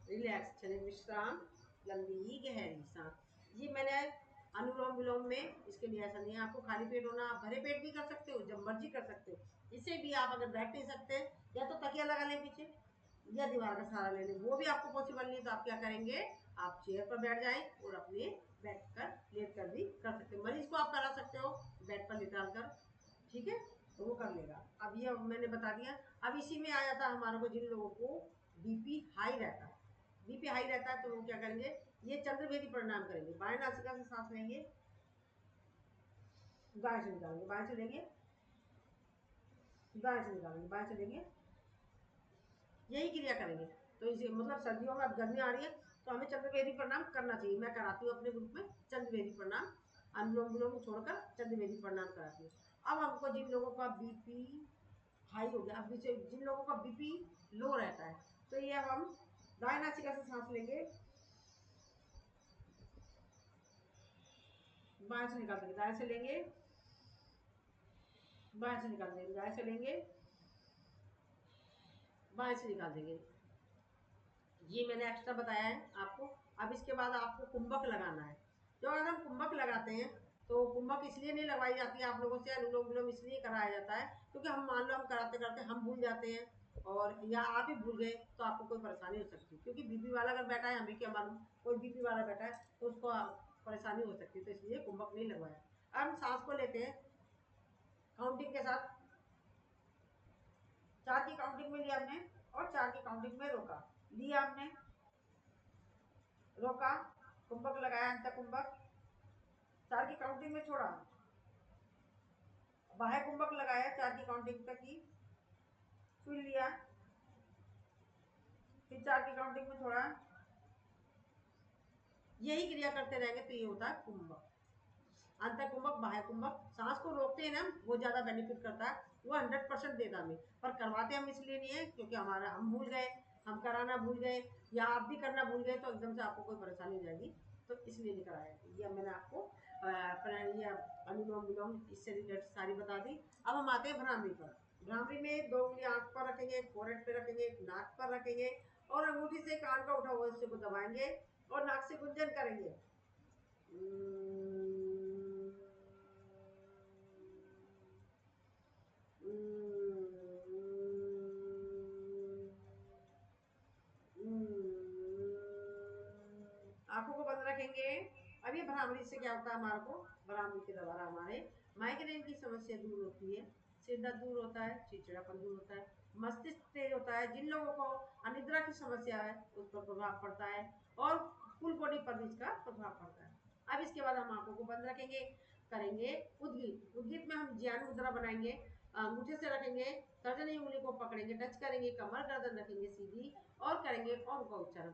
रिलैक्स, चले विश्राम, लंबी गहरी सांस। ये मैंने अनुलोम विलोम में इसके लिए ऐसा नहीं है, आपको खाली पेट होना, आप भरे पेट भी कर सकते हो, जब मर्जी कर सकते हो। इसे भी आप अगर बैठ नहीं सकते, या तो तकिया लगा लें पीछे या दीवार का सहारा ले लें, वो भी आपको पॉसिबल नहीं, तो आप क्या करेंगे, आप चेयर पर बैठ जाएं और अपने बैठ कर लेट कर भी कर सकते हो। मरीज को आप करा सकते हो बेड पर लेटाल कर, ठीक है, तो वो कर लेगा। अब ये मैंने बता दिया। अब इसी में आ जाता है हमारे को जिन लोगों को बीपी हाई रहता है, बीपी हाई रहता है तो वो क्या करेंगे, ये चंद्रभेदी प्राणायाम करेंगे। बाएं नासिका से सांस लेंगे, दाएं से निकालेंगे, बाएं से लेंगे, दाएं से निकालेंगे, बाएं से लेंगे, यही क्रिया करेंगे। तो इसे मतलब सर्दियों में अब गर्मी आ रही है तो हमें चंद्रभेदी प्रणाम करना चाहिए। मैं कराती हूँ अपने ग्रुप में चंद्रभेदी प्रणाम, अनुलोम विलोम छोड़कर चंद्रभेदी प्रणाम कराती हूँ। अब हमको जिन लोगों का बीपी हाई हो गया, अब जिन लोगों का बीपी लो रहता है तो ये अब हम दाएं नासिका से सांस लेंगे, बाएं से निकाल देंगे, दाएं से लेंगे, बाएं से निकाल देंगे, दाएं से लेंगे, बाएं से निकाल देंगे। ये मैंने एक्स्ट्रा बताया है आपको। अब इसके बाद आपको कुंभक लगाना है। जो अगर हम कुंभक लगाते हैं तो कुंभक इसलिए नहीं लगवाई जाती है आप लोगों से, अनुलोम विलोम इसलिए कराया जाता है क्योंकि हम मान लो हम कराते कराते हम भूल जाते हैं, और या आप ही भूल गए तो आपको कोई परेशानी हो सकती है, क्योंकि बीपी वाला अगर बैठा है, हमें क्या मालूम, कोई बीपी वाला बैठा है तो उसको परेशानी हो सकती है, तो इसलिए कुंभक नहीं लगवाया। अब हम सांस को लेते हैं काउंटिंग के साथ। 4 की काउंटिंग में लिया हमने और 4 की काउंटिंग में रोका, लिया हमने, रोका, कुंभक लगाया, अंत कुंभक, 4 की काउंटिंग में छोड़ा, बाह्य कुंभक लगाया 4 की काउंटिंग तक की, फिर लिया, फिर 4 की काउंटिंग में छोड़ा, यही क्रिया करते रहेंगे तो ये होता है कुंभक। अंतर कुंभक, बाह्य कुंभक, सांस को रोकते हैं ना, वो ज्यादा बेनिफिट करता है, वो 100% देता हमें, पर करवाते हम इसलिए नहीं है क्योंकि हमारा हम भूल गए, हम कराना भूल गए, या आप भी करना भूल गए तो एकदम से आपको कोई परेशानी हो जाएगी, तो इसलिए नहीं कराया। ये मैंने आपको ये अनुलोम विलोम इससे रिलेटेड सारी बता दी। अब हम आते हैं भ्रामरी पर। भ्रामरी में 2 उंगली आंख पर रखेंगे, एक फोrehead पे रखेंगे, एक नाक पर रखेंगे, और अंगूठी से कान का उठा हुआ हिस्से को दबाएंगे और नाक से गुंजन करेंगे। आंखों को बंद रखेंगे। अब ये भ्रामरी से क्या होता है, हमारे को भ्रामरी के द्वारा हमारे माइग्रेन की समस्या दूर होती है, सिर दर्द दूर होता है, चिड़चिड़ापन दूर होता है, मस्तिष्क तेज होता है, जिन लोगों को अनिद्रा की समस्या है उस पर प्रभाव पड़ता है, और फुल बॉडी पर भी इसका प्रभाव पड़ता है। अब इसके बाद हम आंखों को बंद रखेंगे, करेंगे उद्गीत। उद्गीत में हम ज्ञान मुद्रा बनाएंगे, अंगूठे से रखेंगे, तर्जनी उंगली को पकड़ेंगे, टच करेंगे, कमर गर्दन रखेंगे सीधी, और करेंगे ओम का उच्चारण।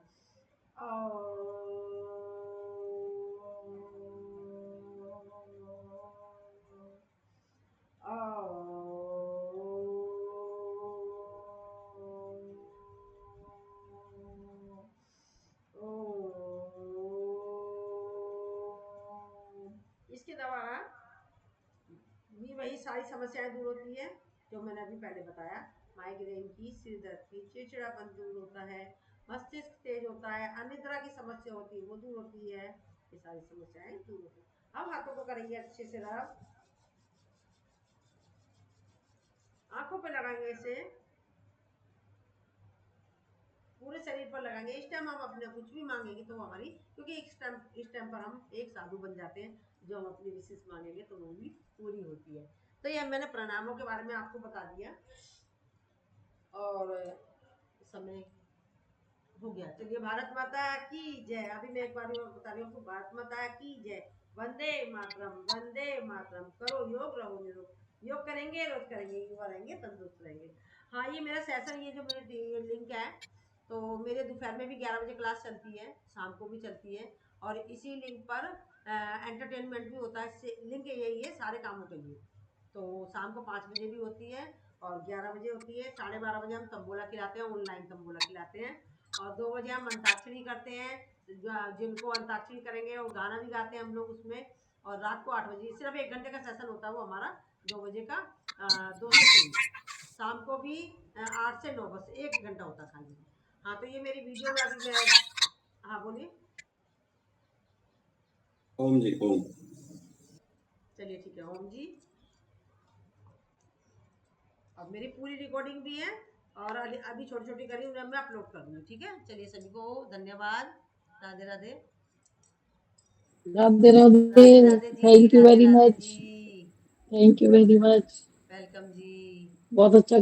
इसके द्वारा भी वही सारी समस्याएं दूर होती है जो मैंने अभी पहले बताया, माइग्रेन की, सिर दर्द की, चिड़चिड़ापन दूर होता है, मस्तिष्क तेज होता है, अनिद्रा की समस्या होती है वो दूर होती है, ये सारी समस्याएं दूर होती है। अब हाथों को करेंगे अच्छे से रब, आंखों पे लगाएंगे इसे, पूरे शरीर पर लगाएंगे। इस टाइम हम अपने कुछ भी मांगेंगे तो हमारी, क्योंकि इस टाइम पर हम एक साधु बन जाते हैं, जो हम अपनी विशेष मांगेंगे तो वो भी पूरी होती है। तो ये मैंने प्राणायामों के बारे में आपको बता दिया, और समय हो गया। चलिए, भारत माता की जय। अभी मैं एक बार और बता रही हूँ, भारत माता की जय, वंदे मातरम, वंदे मातरम। करो योग, रहो निरोग। योग करेंगे, रोज करेंगे, युवा रहेंगे, तंदुरुस्त रहेंगे। हाँ, ये मेरा सेशन, ये जो मेरे लिंक है, तो मेरे दोपहर में भी 11 बजे क्लास चलती है, शाम को भी चलती है, और इसी लिंक पर एंटरटेनमेंट भी होता है। लिंक यही है सारे कामों के लिए। तो शाम को 5 बजे भी होती है और 11 बजे होती है। 12:30 बजे हम तंबोला खिलाते हैं, ऑनलाइन तंबोला खिलाते हैं, और 2 बजे हम अंताक्षरी करते हैं। जिनको अंताक्षरी करेंगे वो गाना भी गाते हैं हम लोग उसमें। और रात को 8 बजे सिर्फ 1 घंटे का सेशन होता है वो हमारा, 2 बजे का, 2 से 3। शाम को भी 8 से 9, बस 1 घंटा होता है खाली। हाँ, तो ये मेरी वीडियो में अभी मैं, हाँ बोलिए। ओम जी, ओम। चलिए ठीक है, ओम जी। अब मेरी पूरी रिकॉर्डिंग भी है, और अभी छोटी छोटी करी उन्हें मैं अपलोड करूँगी, ठीक है। चलिए, सभी को धन्यवाद। Radhe Radhe. Radhe Radhe Radhe. Radhe ji, thank you Radhe very Radhe much. जी, thank you very much. Welcome जी। बहुत अच्छा